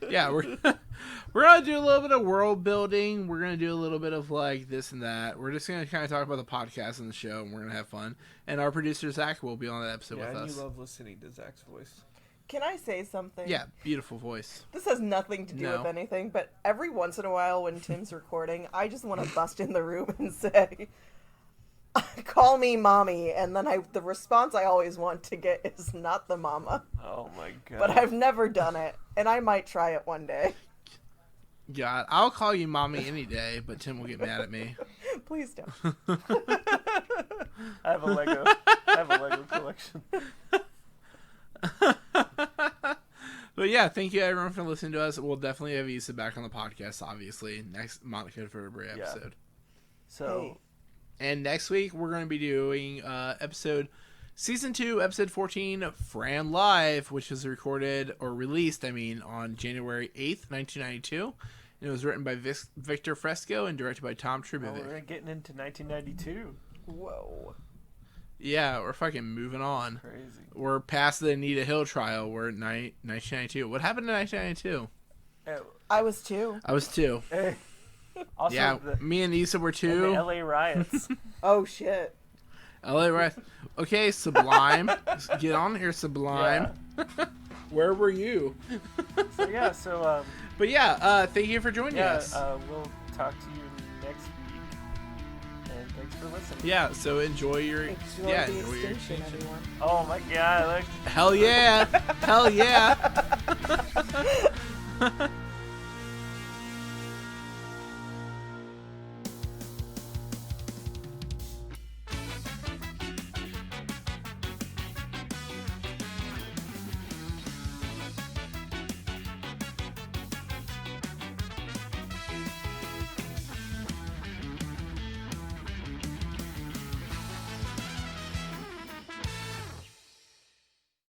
S1: Yeah, we're going to do a little bit of world building. We're going to do a little bit of, like, this and that. We're just going to kind of talk about the podcast and the show, and we're going to have fun. And our producer, Zach, will be on that episode
S2: Yeah,
S1: with
S2: and
S1: us.
S2: you love listening to Zach's voice.
S3: Can I say something?
S1: Yeah, beautiful voice.
S3: This has nothing to do
S1: No.
S3: with anything, but every once in a while when Tim's recording, I just want to bust in the room and say, call me mommy, and then the response I always want to get is not the mama.
S2: Oh my god.
S3: But I've never done it, and I might try it one day.
S1: God, I'll call you mommy any day, but Tim will get mad at me.
S3: Please don't.
S2: I have a Lego collection.
S1: But yeah, thank you everyone for listening to us. We'll definitely have Issa back on the podcast, obviously, next Monica Vertebrae episode.
S2: So
S1: And next week, we're going to be doing Season 2, Episode 14, Fran Live, which was recorded, or released, on January 8th, 1992. And it was written by Victor Fresco and directed by Tom Trubovic.
S2: we're getting into 1992.
S3: Whoa.
S1: Yeah, we're fucking moving on.
S2: Crazy.
S1: We're past the Anita Hill trial. We're in 1992. What happened in 1992?
S3: I was too.
S1: I was 2.
S2: Hey. Also,
S1: Yeah,
S2: the,
S1: me and Issa were
S2: and
S1: 2.
S2: the LA riots.
S3: Oh, shit.
S1: LA right. Okay, Sublime. Get on here, Sublime.
S2: Yeah.
S1: Where were you?
S2: So yeah, so
S1: But yeah, thank you for joining us.
S2: we'll talk to you next week. And thanks for listening.
S1: Yeah, so enjoy your
S3: Enjoy the
S1: enjoy your
S3: extinction, everyone.
S2: Oh my god, like
S1: Hell yeah. Hell yeah.